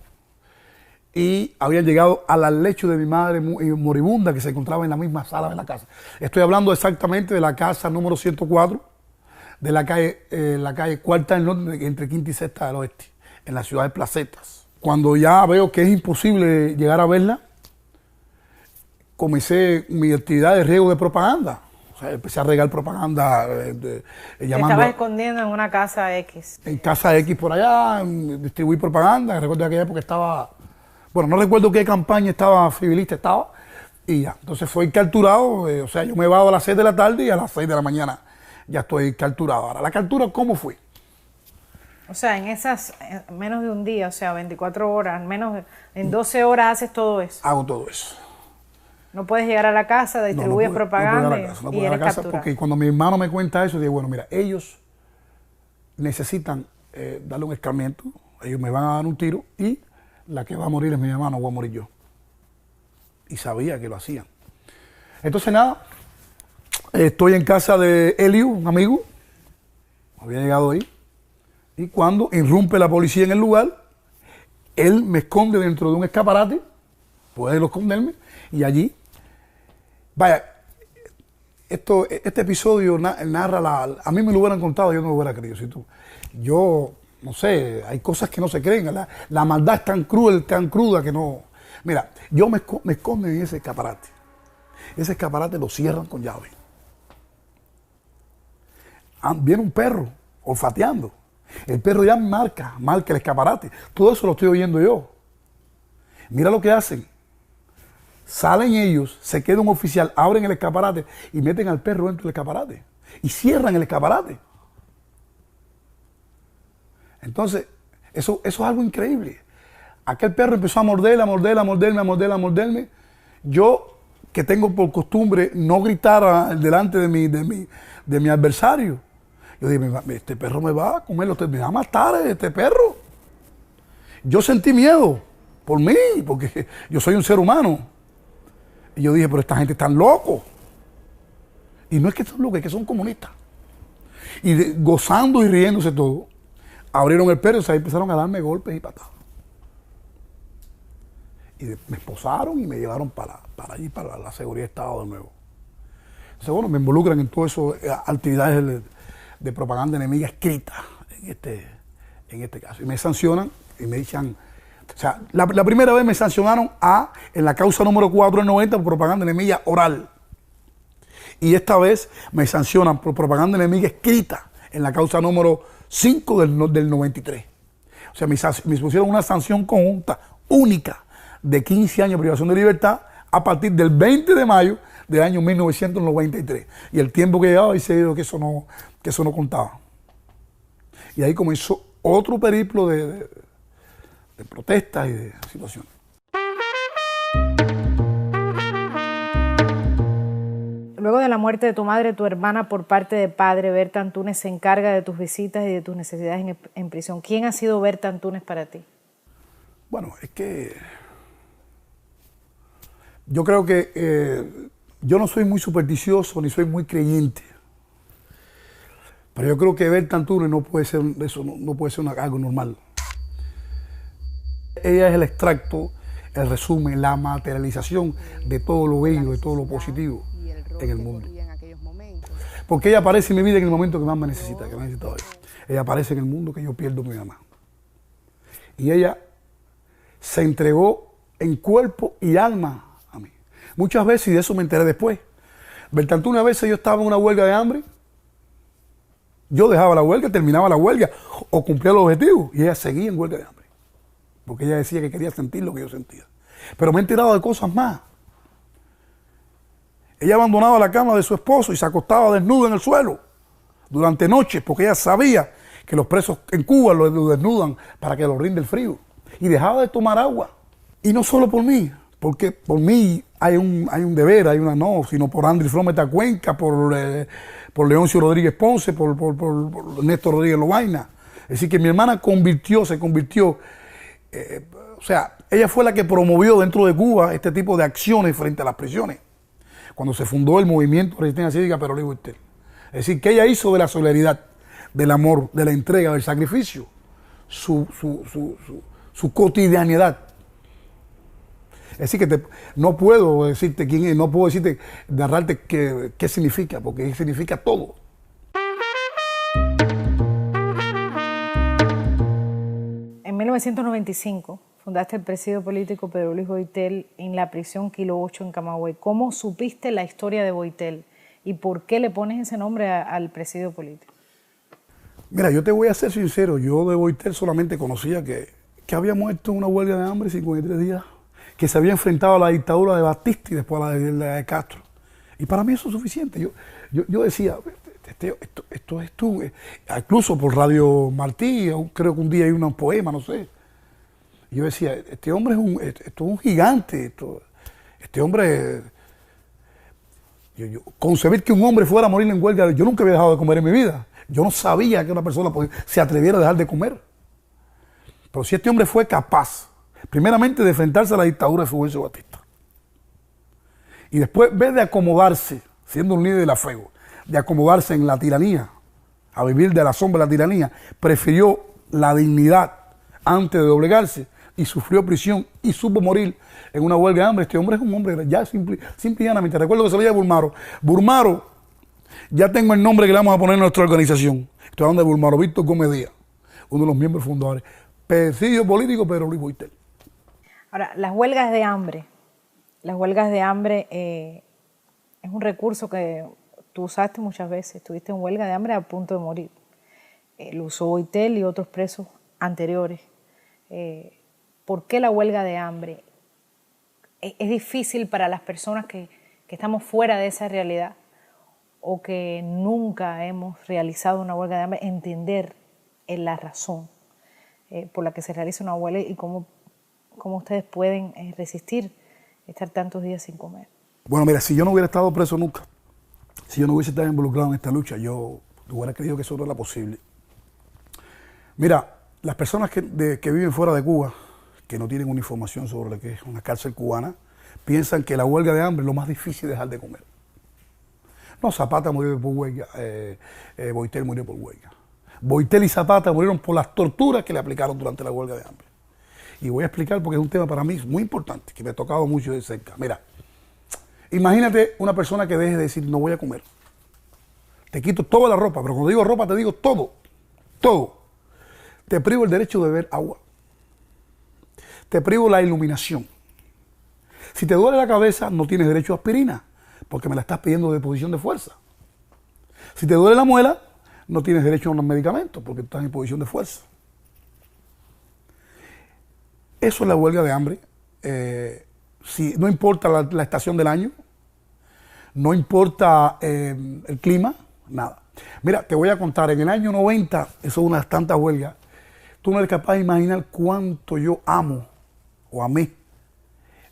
y habían llegado al lecho de mi madre moribunda que se encontraba en la misma sala de la casa. Estoy hablando exactamente de la casa número 104, de la calle Cuarta del Norte, entre Quinta y Sexta del Oeste, en la ciudad de Placetas. Cuando ya veo que es imposible llegar a verla, comencé mi actividad de riego de propaganda. O sea, empecé a regar propaganda llamando... Estabas escondiendo en una casa X. En casa X por allá, distribuí propaganda. Recuerdo que aquella época estaba... Bueno, no recuerdo qué campaña civilista estaba. Y ya, entonces fui capturado. O sea, yo me evado a las 6 de la tarde y a las 6 de la mañana ya estoy capturado. Ahora, ¿la captura cómo fue? O sea, en menos de un día, o sea, 24 horas, en 12 horas haces todo eso. Hago todo eso. No puedes llegar a la casa, distribuyes propaganda y eres capturado. Porque cuando mi hermano me cuenta eso, digo, bueno, mira, ellos necesitan darle un escarmiento, ellos me van a dar un tiro y la que va a morir es mi hermano, voy a morir yo. Y sabía que lo hacían. Entonces nada, estoy en casa de Elio, un amigo, había llegado ahí, y cuando irrumpe la policía en el lugar, él me esconde dentro de un escaparate, puede esconderme, y allí... Vaya, este episodio narra a mí me lo hubieran contado, yo no lo hubiera creído. Yo, no sé, hay cosas que no se creen. La maldad es tan cruel, tan cruda que no Mira, yo me escondo en ese escaparate. Ese escaparate lo cierran con llave. Viene un perro olfateando. El perro ya marca el escaparate. Todo eso lo estoy oyendo yo. Mira lo que hacen. Salen ellos, se queda un oficial, abren el escaparate y meten al perro dentro del escaparate. Y cierran el escaparate. Entonces, eso es algo increíble. Aquel perro empezó a morderme. Yo, que tengo por costumbre no gritar delante de mi adversario. Yo dije, este perro me va a comer, me va a matar este perro. Yo sentí miedo por mí, porque yo soy un ser humano. Y yo dije, pero esta gente está loco. Y no es que son locos, es que son comunistas. Y gozando y riéndose todo, abrieron el perro y empezaron a darme golpes y patadas. Y me esposaron y me llevaron para allí, para la seguridad de Estado de nuevo. Entonces, bueno, me involucran en todas esas actividades de propaganda enemiga escrita en este caso. Y me sancionan y me dicen, o sea, la primera vez me sancionaron en la causa número 4 del 90 por propaganda enemiga oral. Y esta vez me sancionan por propaganda enemiga escrita en la causa número 5 del 93. O sea, me pusieron una sanción conjunta, única, de 15 años de privación de libertad a partir del 20 de mayo del año 1993. Y el tiempo que llevaba dice que eso no contaba. Y ahí comenzó otro periplo de protestas y de situaciones. Luego de la muerte de tu madre, tu hermana por parte de padre, Berta Antúnez, se encarga de tus visitas y de tus necesidades en prisión. ¿Quién ha sido Berta Antúnez para ti? Bueno, es que yo creo que yo no soy muy supersticioso ni soy muy creyente. Pero yo creo que Berta Antúnez no puede ser eso, no puede ser algo normal. Ella es el extracto, el resumen, la materialización de todo lo bello, de todo lo positivo en el mundo. Porque ella aparece en mi vida en el momento que más me necesita, que me necesita hoy. Ella aparece en el mundo que yo pierdo a mi mamá. Y ella se entregó en cuerpo y alma a mí. Muchas veces, y de eso me enteré después, Berta Antúnez, a veces yo estaba en una huelga de hambre, yo dejaba la huelga, terminaba la huelga o cumplía los objetivos y ella seguía en huelga de hambre. Porque ella decía que quería sentir lo que yo sentía. Pero me he enterado de cosas más. Ella abandonaba la cama de su esposo y se acostaba desnuda en el suelo durante noches porque ella sabía que los presos en Cuba lo desnudan para que lo rinde el frío. Y dejaba de tomar agua. Y no solo por mí, porque por mí hay un deber, hay una no, sino por Andrés Flometa Cuenca, por Leoncio Rodríguez Ponce, por Néstor Rodríguez Lobaina. Es decir, que mi hermana se convirtió, o sea, ella fue la que promovió dentro de Cuba este tipo de acciones frente a las prisiones, cuando se fundó el movimiento de resistencia cívica Perolí Boitel. Es decir, que ella hizo de la solidaridad, del amor, de la entrega, del sacrificio, su cotidianidad. Es decir, que no puedo decirte quién es, no puedo decirte, narrarte qué significa, porque significa todo. En 1995 fundaste el presidio político Pedro Luis Boitel en la prisión Kilo 8 en Camagüey. ¿Cómo supiste la historia de Boitel y por qué le pones ese nombre al presidio político? Mira, yo te voy a ser sincero, yo de Boitel solamente conocía que había muerto en una huelga de hambre 53 días, que se había enfrentado a la dictadura de Batista y después a la de Castro. Y para mí eso es suficiente. Yo decía, esto es tú. Incluso por Radio Martí, creo que un día hay un poema, no sé. Y yo decía, este hombre es un gigante. Este hombre... concebir que un hombre fuera a morir en huelga, yo nunca había dejado de comer en mi vida. Yo no sabía que una persona se atreviera a dejar de comer. Pero si este hombre fue capaz, primeramente, de enfrentarse a la dictadura de Fulgencio Batista. Y después, en vez de acomodarse, siendo un líder de la FEGO, de acomodarse en la tiranía, a vivir de la sombra de la tiranía, prefirió la dignidad antes de doblegarse y sufrió prisión y supo morir en una huelga de hambre. Este hombre es un hombre ya simple y llanamente. Recuerdo que se lo llama Burmaro. Burmaro, ya tengo el nombre que le vamos a poner a nuestra organización. Estoy hablando de Burmaro Víctor Gómez Díaz, uno de los miembros fundadores. Presidio político Pedro Luis Boitel. Ahora, las huelgas de hambre. Las huelgas de hambre es un recurso que tú usaste muchas veces. Estuviste en huelga de hambre a punto de morir. Lo usó Boitel y otros presos anteriores. ¿Por qué la huelga de hambre? ¿Es difícil para las personas que estamos fuera de esa realidad o que nunca hemos realizado una huelga de hambre entender la razón por la que se realiza una huelga y cómo ustedes pueden resistir estar tantos días sin comer? Bueno, mira, si yo no hubiera estado preso nunca, si yo no hubiese estado involucrado en esta lucha, yo hubiera creído que eso no era posible. Mira, las personas que viven fuera de Cuba, que no tienen una información sobre lo que es una cárcel cubana, piensan que la huelga de hambre es lo más difícil de dejar de comer. No, Zapata murió por huelga, Boitel murió por huelga. Boitel y Zapata murieron por las torturas que le aplicaron durante la huelga de hambre. Y voy a explicar porque es un tema para mí muy importante, que me ha tocado mucho de cerca. Mira, imagínate una persona que deje de decir no voy a comer. Te quito toda la ropa, pero cuando digo ropa te digo todo, todo. Te privo el derecho de beber agua. Te privo la iluminación. Si te duele la cabeza, no tienes derecho a aspirina, porque me la estás pidiendo de posición de fuerza. Si te duele la muela, no tienes derecho a unos medicamentos, porque estás en posición de fuerza. Eso es la huelga de hambre. Si, no importa la estación del año, no importa el clima, nada. Mira, te voy a contar, en el año 90, eso es una de las tantas huelgas, tú no eres capaz de imaginar cuánto yo amo o amé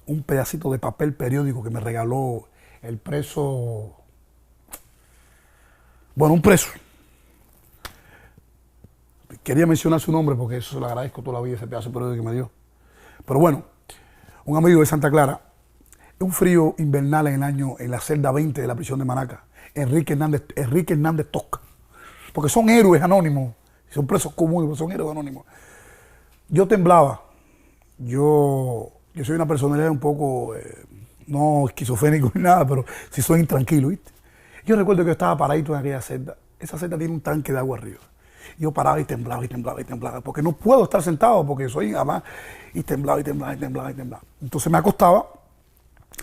un pedacito de papel periódico que me regaló el preso, bueno, un preso. Quería mencionar su nombre porque eso se lo agradezco toda la vida, ese pedazo de periódico que me dio. Pero bueno, un amigo de Santa Clara, un frío invernal en la celda 20 de la prisión de Manaca, Enrique Hernández Tosca, porque son héroes anónimos, son presos comunes, pero son héroes anónimos. Yo temblaba, yo soy una personalidad un poco, no esquizofrénico ni nada, pero sí soy intranquilo, ¿viste? Yo recuerdo que yo estaba paradito en aquella celda, esa celda tiene un tanque de agua arriba. Yo paraba y temblaba y temblaba y temblaba, porque no puedo estar sentado, porque soy además, y temblaba y temblaba y temblaba y temblaba. Entonces me acostaba,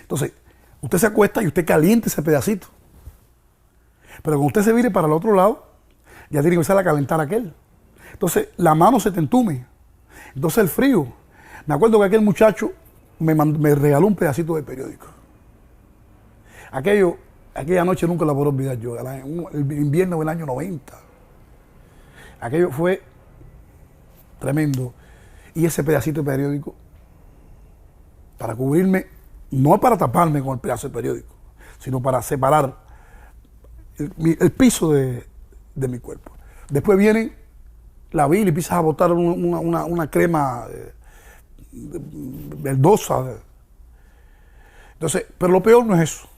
entonces usted se acuesta y usted calienta ese pedacito. Pero cuando usted se vire para el otro lado, ya tiene que empezar a calentar aquel. Entonces la mano se te entume. Entonces el frío. Me acuerdo que aquel muchacho me regaló un pedacito de periódico. Aquella noche nunca la podré olvidar yo, el invierno del año 90. Aquello fue tremendo. Y ese pedacito de periódico, para cubrirme, no para taparme con el pedazo de periódico, sino para separar el piso de mi cuerpo. Después viene la bilis y empiezas a botar una crema verdosa. Entonces, pero lo peor no es eso.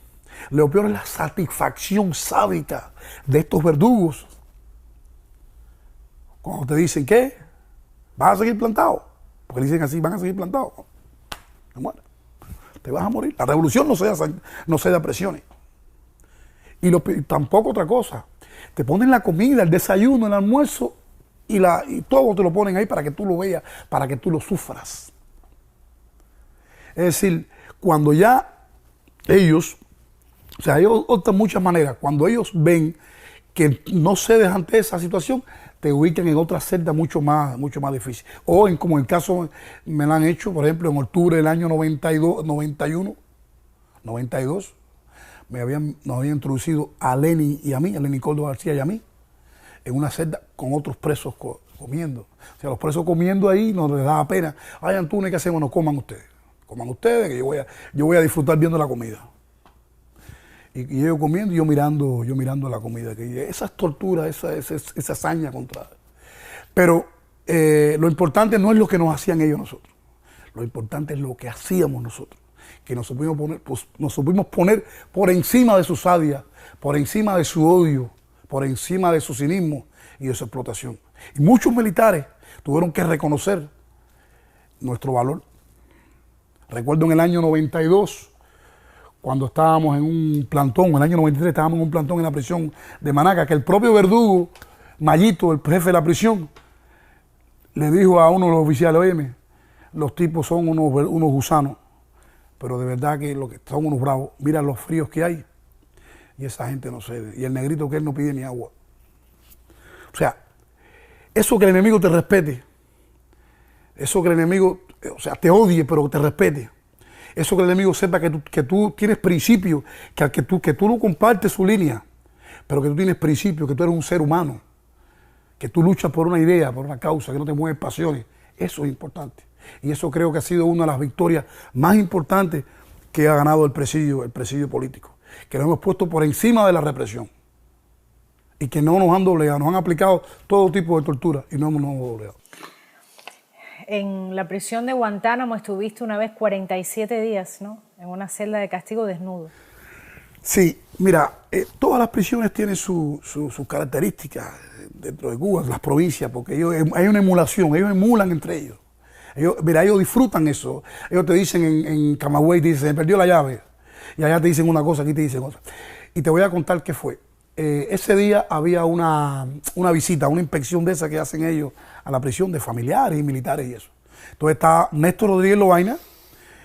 Lo peor es la satisfacción sádica de estos verdugos. Cuando te dicen, ¿qué? ¿Vas a seguir plantado? Porque dicen así, van a seguir plantados. No, te vas a morir. La revolución no se da presiones. Y tampoco otra cosa. Te ponen la comida, el desayuno, el almuerzo y todo te lo ponen ahí para que tú lo veas, para que tú lo sufras. Es decir, cuando ya ellos, o sea, ellos optan muchas maneras. Cuando ellos ven que no cedes ante esa situación, te ubican en otra celda mucho más difícil. O como en el caso me lo han hecho, por ejemplo, en octubre del año 92, nos habían introducido a Lenny y a mí, a Lenny Córdoba García y a mí, en una celda con otros presos comiendo. O sea, los presos comiendo ahí nos les daba pena. Ay, Antunes, ¿qué hacemos? No coman ustedes. Coman ustedes, que yo voy a disfrutar viendo la comida. Y ellos comiendo y yo mirando la comida. Que esas torturas, esa hazaña contra. Pero lo importante no es lo que nos hacían ellos a nosotros. Lo importante es lo que hacíamos nosotros. Que nos supimos poner por encima de su sadia, por encima de su odio, por encima de su cinismo y de su explotación. Y muchos militares tuvieron que reconocer nuestro valor. Recuerdo en el año 92, cuando estábamos en un plantón, en el año 93 estábamos en un plantón en la prisión de Manaca, que el propio verdugo, Mayito, el jefe de la prisión, le dijo a uno de los oficiales, óyeme, los tipos son unos gusanos, pero de verdad que, lo que son unos bravos. Mira los fríos que hay y esa gente no cede. Y el negrito que él no pide ni agua. O sea, eso que el enemigo te respete, eso que el enemigo, o sea, te odie, pero te respete. Eso que el enemigo sepa que tú tienes principios, que tú no compartes su línea, pero que tú tienes principios, que tú eres un ser humano, que tú luchas por una idea, por una causa, que no te mueves pasiones. Eso es importante. Y eso creo que ha sido una de las victorias más importantes que ha ganado el presidio político. Que nos hemos puesto por encima de la represión. Y que no nos han doblegado, nos han aplicado todo tipo de tortura y no hemos doblegado. En la prisión de Guantánamo estuviste una vez 47 días, ¿no? En una celda de castigo desnudo. Sí, mira, todas las prisiones tienen sus características dentro de Cuba, las provincias, porque hay una emulación, ellos emulan entre ellos. Ellos disfrutan eso. Ellos te dicen en Camagüey, te dicen, se perdió la llave. Y allá te dicen una cosa, aquí te dicen otra. Y te voy a contar qué fue. Ese día había una visita, una inspección de esa que hacen ellos a la prisión de familiares y militares y eso. Entonces estaba Néstor Rodríguez Lovaina,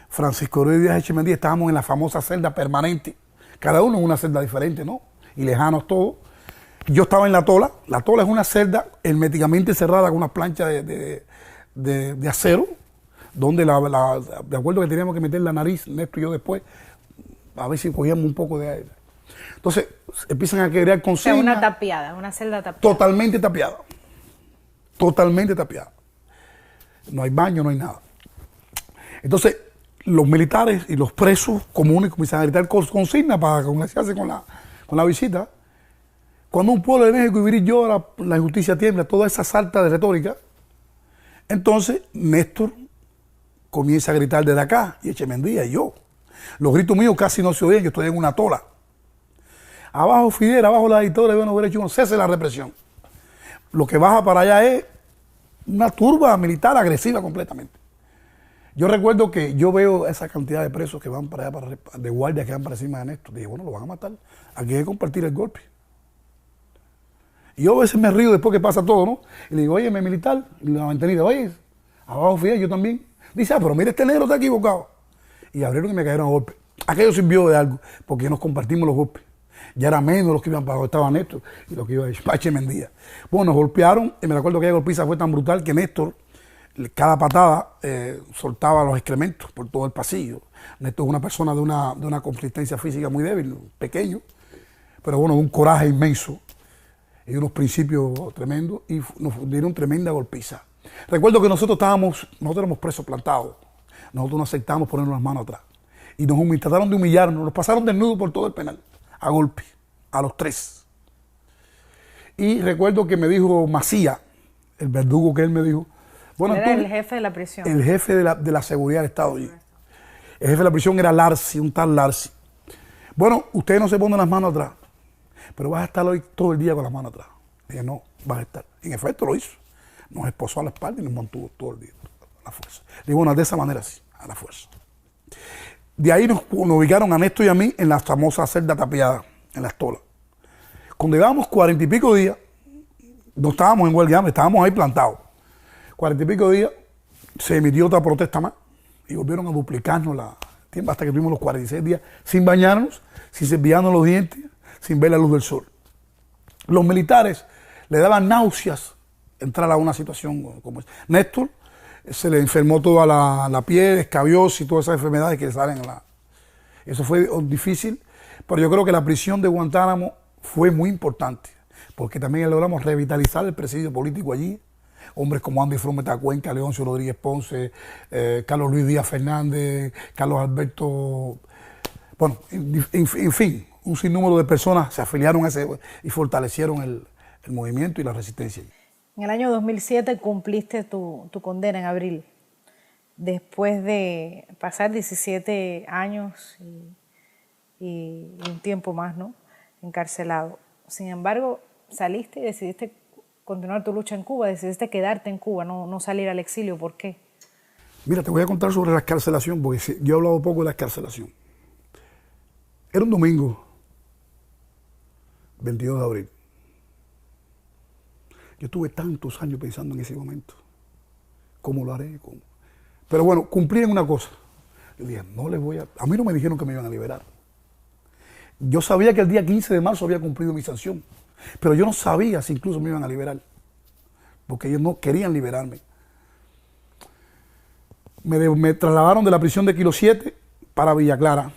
Francisco Ruiz Díaz Echemendía, estábamos en la famosa celda permanente, cada uno en una celda diferente, ¿no? Y lejanos todos. Yo estaba en la tola es una celda herméticamente cerrada con unas planchas de acero, donde de acuerdo que teníamos que meter la nariz, Néstor y yo después, a ver si cogíamos un poco de aire. Entonces empiezan a crear consignas. O sea, una tapiada, una celda tapiada. Totalmente tapiada. Totalmente tapiada. No hay baño, no hay nada. Entonces, los militares y los presos comunes comienzan a gritar consignas para congresarse con la visita. Cuando un pueblo de México y Virir llora, la injusticia tiembla, toda esa salta de retórica. Entonces, Néstor comienza a gritar desde acá, y Echemendía y yo. Los gritos míos casi no se oyen, yo estoy en una tola. Abajo Fidel, abajo la dictadura de Buenos Derechos, cese la represión. Lo que baja para allá es una turba militar agresiva completamente. Yo recuerdo que yo veo esa cantidad de presos que van para allá, de guardias que van para encima de Néstor. Dije, bueno, lo van a matar. Aquí hay que compartir el golpe. Y yo a veces me río después que pasa todo, ¿no? Y le digo, oye, militar, y la mantenida, oye, abajo Fidel, yo también. Dice, pero mira, este negro está equivocado. Y abrieron y me cayeron a golpes. Aquello sirvió de algo, porque nos compartimos los golpes. Ya era menos los que iban para donde estaba Néstor y los que iban para Echemendía. Bueno, nos golpearon, y me acuerdo que aquella golpiza fue tan brutal que Néstor, cada patada, soltaba los excrementos por todo el pasillo. Néstor es una persona de una consistencia física muy débil, pequeño, pero bueno, de un coraje inmenso y unos principios tremendos, y nos dieron tremenda golpiza. Recuerdo que nosotros éramos presos plantados, nosotros no aceptamos ponernos las manos atrás, y trataron de humillarnos, nos pasaron desnudos por todo el penal, a golpe, a los tres. Y recuerdo que me dijo Macía, el verdugo que él me dijo, bueno, era el jefe de la prisión. El jefe de la seguridad del Estado. El jefe de la prisión era Larsi, un tal Larsi. Bueno, ustedes no se ponen las manos atrás, pero vas a estar hoy todo el día con las manos atrás. Dije, no, vas a estar. En efecto lo hizo. Nos esposó a la espalda y nos mantuvo todo el día, a la fuerza. Digo, bueno, de esa manera sí, a la fuerza. De ahí nos ubicaron a Néstor y a mí en la famosa celda tapiada, en la estola. Cuando llevábamos 40 y pico días, no estábamos en huelga, estábamos ahí plantados. 40 y pico días, se emitió otra protesta más y volvieron a duplicarnos tiempo hasta que tuvimos los 46 días sin bañarnos, sin cepillarnos los dientes, sin ver la luz del sol. Los militares le daban náuseas entrar a una situación como esa. Néstor se le enfermó toda la piel, escabiosis y todas esas enfermedades que le salen Eso fue difícil, pero yo creo que la prisión de Guantánamo fue muy importante, porque también logramos revitalizar el presidio político allí. Hombres como Andy Frometa Cuenca, Leoncio Rodríguez Ponce, Carlos Luis Díaz Fernández, Carlos Alberto, bueno, en fin, un sinnúmero de personas se afiliaron a ese y fortalecieron el movimiento y la resistencia. En el año 2007 cumpliste tu condena en abril, después de pasar 17 años y un tiempo más, ¿no?, encarcelado. Sin embargo, saliste y decidiste continuar tu lucha en Cuba, decidiste quedarte en Cuba, no salir al exilio. ¿Por qué? Mira, te voy a contar sobre la excarcelación, porque yo he hablado poco de la excarcelación. Era un domingo, 22 de abril. Yo tuve tantos años pensando en ese momento. ¿Cómo lo haré? ¿Cómo? Pero bueno, cumplí en una cosa. Yo dije, no les voy a... A mí no me dijeron que me iban a liberar. Yo sabía que el día 15 de marzo había cumplido mi sanción, pero yo no sabía si incluso me iban a liberar, porque ellos no querían liberarme. Me trasladaron de la prisión de Kilo 7 para Villa Clara.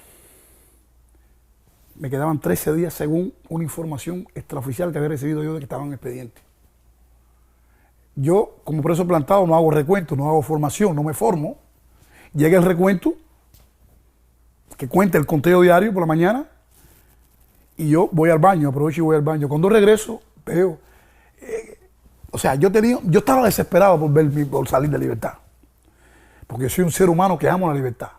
Me quedaban 13 días según una información extraoficial que había recibido yo de que estaba en expediente. Yo, como preso plantado, no hago recuento, no hago formación, no me formo. Llega el recuento, que cuenta el conteo diario por la mañana, y yo voy al baño, aprovecho y voy al baño. Cuando regreso, veo... o sea, yo estaba desesperado por salir de libertad. Porque yo soy un ser humano que amo la libertad.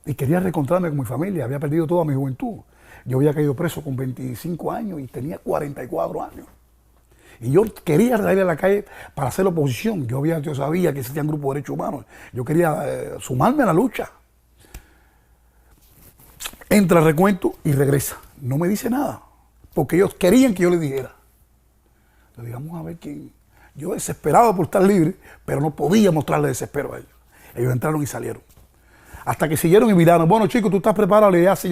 Y quería reencontrarme con mi familia. Había perdido toda mi juventud. Yo había caído preso con 25 años y tenía 44 años. Y yo quería salir a la calle para hacer oposición. Yo sabía que existían grupos de derechos humanos. Yo quería sumarme a la lucha. Entra el recuento y regresa. No me dice nada. Porque ellos querían que yo les dijera. Le dije, vamos a ver quién. Yo desesperado por estar libre, pero no podía mostrarle desespero a ellos. Ellos entraron y salieron. Hasta que siguieron y miraron. Bueno, chicos, tú estás preparado. Le dije,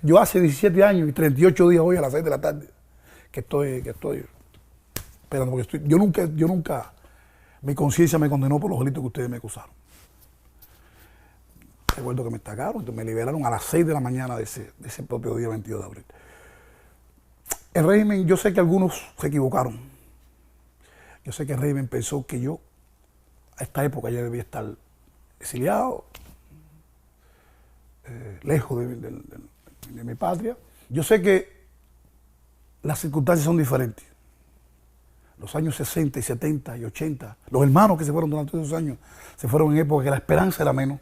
yo hace 17 años y 38 días hoy a las 6 de la tarde que estoy esperando. Porque yo nunca, mi conciencia me condenó por los delitos que ustedes me acusaron. Recuerdo que me estacaron, entonces me liberaron a las 6 de la mañana de ese propio día 22 de abril. El régimen, yo sé que algunos se equivocaron. Yo sé que el régimen pensó que yo, a esta época, ya debía estar exiliado, lejos de mi patria. Yo sé que las circunstancias son diferentes. Los años 60 y 70 y 80, los hermanos que se fueron durante esos años, se fueron en época que la esperanza era menos.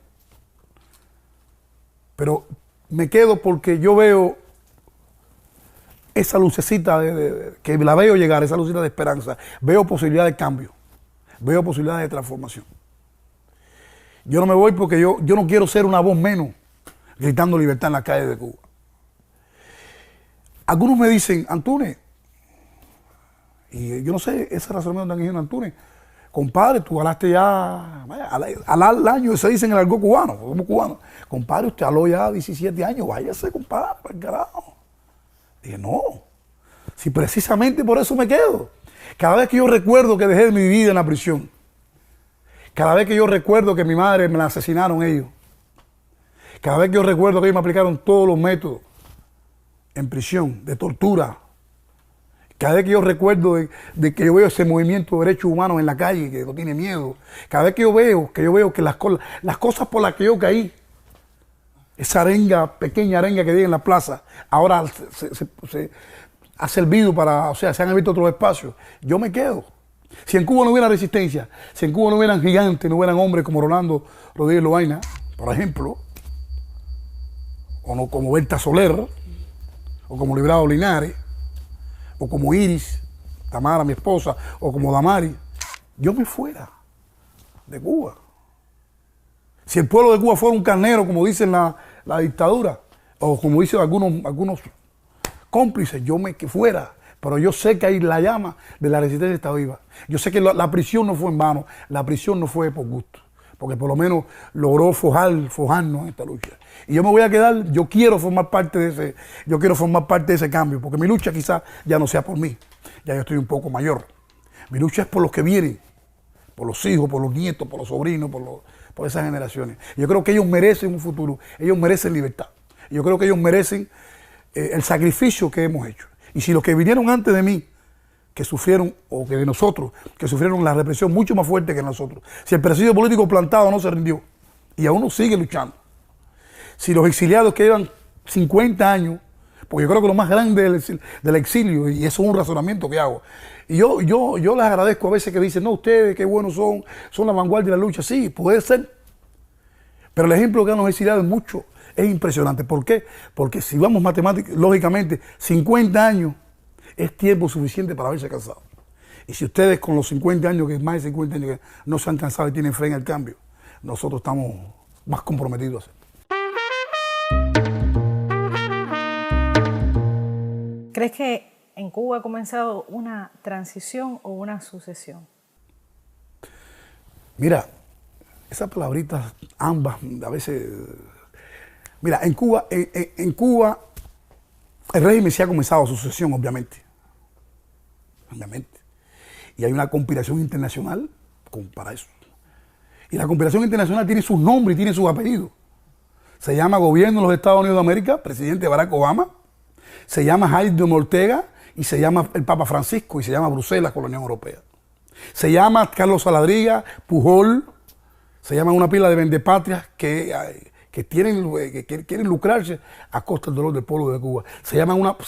Pero me quedo porque yo veo esa lucecita que la veo llegar, esa lucecita de esperanza. Veo posibilidad de cambio, veo posibilidad de transformación. Yo no me voy porque yo no quiero ser una voz menos gritando libertad en las calles de Cuba. Algunos me dicen, Antúnez, y yo no sé, ese razonamiento tan ingenuo, Antúnez, compadre, tú ganaste ya, vaya, al año, se dice en el argot cubano, como cubano, compadre, usted habló ya 17 años, váyase, compadre, para el carajo. Dije, no, si precisamente por eso me quedo. Cada vez que yo recuerdo que dejé mi vida en la prisión, cada vez que yo recuerdo que mi madre me la asesinaron ellos, cada vez que yo recuerdo que ellos me aplicaron todos los métodos en prisión, de tortura, cada vez que yo recuerdo de que yo veo ese movimiento de derechos humanos en la calle, que no tiene miedo, cada vez que yo veo que las cosas por las que yo caí, esa pequeña arenga que hay en la plaza, ahora se ha servido para, o sea, se han abierto otros espacios, yo me quedo. Si en Cuba no hubiera resistencia, si en Cuba no hubieran gigantes, no hubieran hombres como Rolando Rodríguez Loaina, por ejemplo, o no como Berta Soler, o como Librado Linares, o como Iris, Tamara, mi esposa, o como Damari, yo me fuera de Cuba. Si el pueblo de Cuba fuera un carnero, como dicen la dictadura, o como dicen algunos cómplices, yo me fuera. Pero yo sé que ahí la llama de la resistencia está viva. Yo sé que la prisión no fue en vano, la prisión no fue por gusto, porque por lo menos logró forjarnos en esta lucha. Y yo me voy a quedar, yo quiero formar parte de ese cambio, porque mi lucha quizás ya no sea por mí, ya yo estoy un poco mayor. Mi lucha es por los que vienen, por los hijos, por los nietos, por los sobrinos, por esas generaciones. Yo creo que ellos merecen un futuro, ellos merecen libertad. Yo creo que ellos merecen el sacrificio que hemos hecho. Y si los que vinieron antes de mí, que sufrieron, o que de nosotros, que sufrieron la represión mucho más fuerte que nosotros, si el presidio político plantado no se rindió y aún no sigue luchando, si los exiliados que llevan 50 años, porque yo creo que lo más grande del exilio, y eso es un razonamiento que hago, y yo les agradezco a veces que dicen, no, ustedes qué buenos son la vanguardia de la lucha. Sí, puede ser, pero el ejemplo que dan los exiliados es impresionante. ¿Por qué? Porque si vamos lógicamente, 50 años es tiempo suficiente para haberse cansado. Y si ustedes con los 50 años, que es más de 50 años, que no se han cansado y tienen fe en el cambio, nosotros estamos más comprometidos a hacerlo. ¿Crees que en Cuba ha comenzado una transición o una sucesión? Mira, esas palabritas, ambas, a veces... Mira, en Cuba, en Cuba, el régimen se ha comenzado su sucesión, obviamente. Obviamente. Y hay una conspiración internacional para eso. Y la conspiración internacional tiene sus nombres y tiene sus apellidos. Se llama Gobierno de los Estados Unidos de América, presidente Barack Obama. Se llama Jaime Ortega y se llama el Papa Francisco y se llama Bruselas con la Unión Europea. Se llama Carlos Saladriga, Pujol. Se llama una pila de vendepatrias que quieren lucrarse a costa del dolor del pueblo de Cuba. Se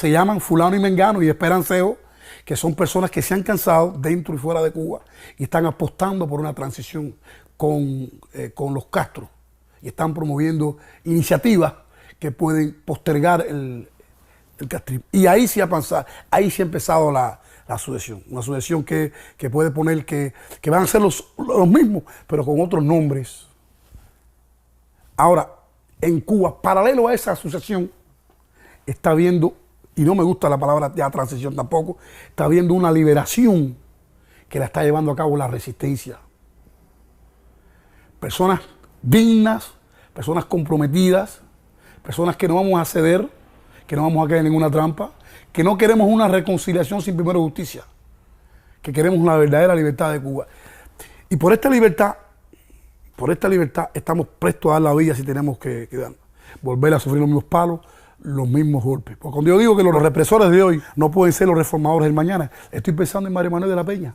llaman Fulano y Mengano y Esperanceo, que son personas que se han cansado dentro y fuera de Cuba y están apostando por una transición con los Castro y están promoviendo iniciativas que pueden postergar el castrismo. Y ahí sí ha empezado la sucesión, una sucesión que puede poner que van a ser los mismos, pero con otros nombres. Ahora, en Cuba, paralelo a esa sucesión, está habiendo, y no me gusta la palabra ya transición tampoco, está habiendo una liberación que la está llevando a cabo la resistencia. Personas dignas, personas comprometidas, personas que no vamos a ceder, que no vamos a caer en ninguna trampa, que no queremos una reconciliación sin primero justicia, que queremos una verdadera libertad de Cuba. Y por esta libertad estamos prestos a dar la vida si tenemos que volver a sufrir los mismos palos, los mismos golpes. Porque cuando yo digo que los represores de hoy no pueden ser los reformadores del mañana, estoy pensando en María Manuel de la Peña,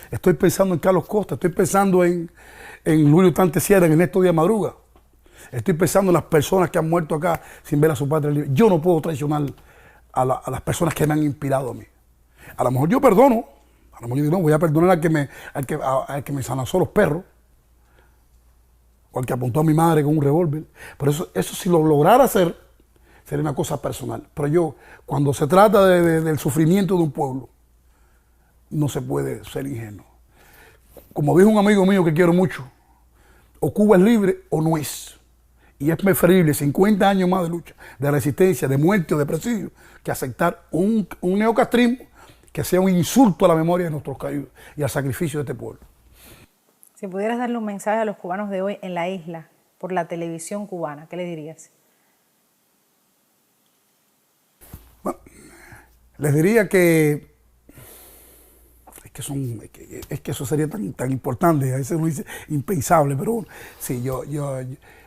estoy pensando en Carlos Costa, estoy pensando en Julio Tante Sierra, en Ernesto Díaz Madruga, estoy pensando en las personas que han muerto acá sin ver a su patria libre. Yo no puedo traicionar a las personas que me han inspirado a mí. A lo mejor yo perdono, a lo mejor yo digo, no, voy a perdonar al que me sanazó los perros, o al que apuntó a mi madre con un revólver. Pero eso si lo lograra hacer, sería una cosa personal. Pero yo, cuando se trata del sufrimiento de un pueblo, no se puede ser ingenuo. Como dijo un amigo mío que quiero mucho, o Cuba es libre o no es. Y es preferible 50 años más de lucha, de resistencia, de muerte o de presidio, que aceptar un neocastrismo que sea un insulto a la memoria de nuestros caídos y al sacrificio de este pueblo. Si pudieras darle un mensaje a los cubanos de hoy en la isla por la televisión cubana, ¿qué le dirías? Bueno, les diría que eso sería tan importante, a veces uno dice impensable, pero bueno, sí, yo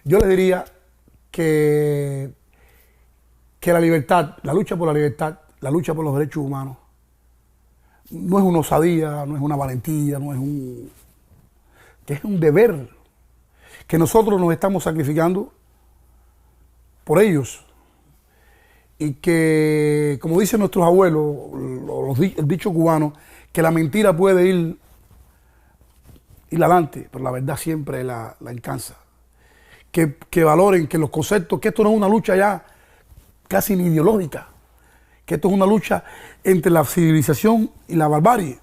les diría que la libertad, la lucha por la libertad, la lucha por los derechos humanos, no es una osadía, no es una valentía, que es un deber, que nosotros nos estamos sacrificando por ellos y que, como dicen nuestros abuelos, el dicho cubano, que la mentira puede ir adelante, pero la verdad siempre la alcanza. Que valoren que los conceptos, que esto no es una lucha ya casi ni ideológica, que esto es una lucha entre la civilización y la barbarie,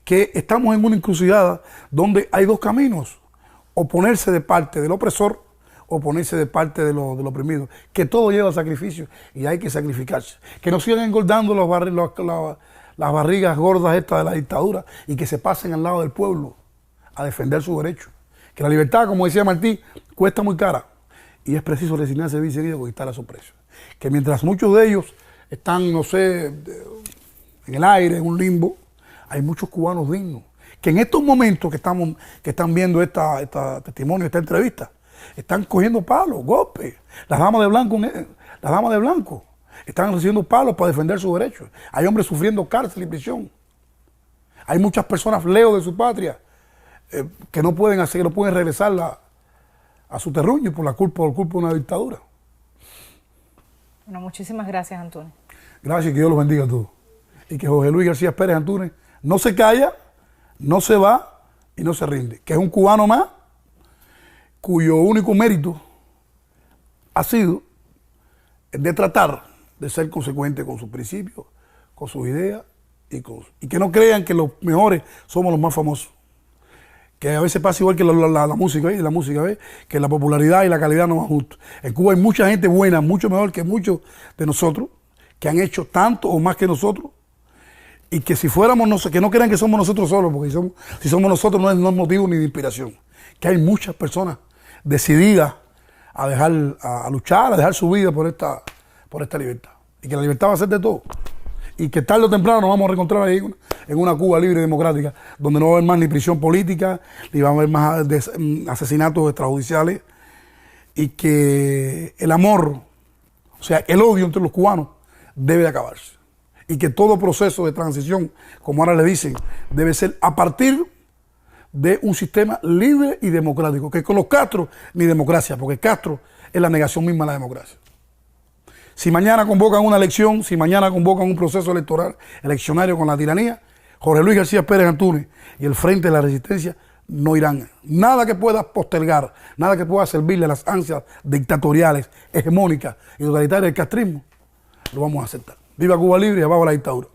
que estamos en una encrucijada donde hay dos caminos, o ponerse de parte del opresor o ponerse de parte del oprimido, que todo lleva a sacrificio y hay que sacrificarse, que no sigan engordando las barrigas gordas estas de la dictadura y que se pasen al lado del pueblo a defender sus derechos, que la libertad, como decía Martí, cuesta muy cara y es preciso resignarse bien seguido con quitar a su precio, que mientras muchos de ellos están, no sé, en el aire, en un limbo, hay muchos cubanos dignos, que en estos momentos que están viendo este testimonio, esta entrevista, están cogiendo palos, golpes. Las damas de blanco están recibiendo palos para defender sus derechos. Hay hombres sufriendo cárcel y prisión. Hay muchas personas lejos de su patria que no pueden regresar a su terruño por culpa de una dictadura. Bueno, muchísimas gracias, Antunes. Gracias y que Dios los bendiga a todos. Y que José Luis García Pérez Antunes no se calla, no se va y no se rinde. Que es un cubano más cuyo único mérito ha sido el de tratar de ser consecuente con sus principios, con sus ideas y que no crean que los mejores somos los más famosos. Que a veces pasa igual que la música, ¿ves? Que la popularidad y la calidad no van juntos. En Cuba hay mucha gente buena, mucho mejor que muchos de nosotros, que han hecho tanto o más que nosotros Y que si fuéramos nosotros, que no crean que somos nosotros solos, porque si somos nosotros no es motivo ni de inspiración. Que hay muchas personas decididas a luchar, a dejar su vida por esta libertad. Y que la libertad va a ser de todos. Y que tarde o temprano nos vamos a reencontrar ahí en una Cuba libre y democrática, donde no va a haber más ni prisión política, ni va a haber más asesinatos extrajudiciales, y que el amor, o sea, el odio entre los cubanos debe de acabarse. Y que todo proceso de transición, como ahora le dicen, debe ser a partir de un sistema libre y democrático. Que con los Castro ni democracia, porque Castro es la negación misma de la democracia. Si mañana convocan una elección, si mañana convocan un proceso electoral eleccionario con la tiranía, Jorge Luis García Pérez Antúnez y el Frente de la Resistencia no irán. Nada que pueda postergar, nada que pueda servirle a las ansias dictatoriales, hegemónicas y totalitarias del castrismo, lo vamos a aceptar. Viva Cuba libre y abajo la dictadura.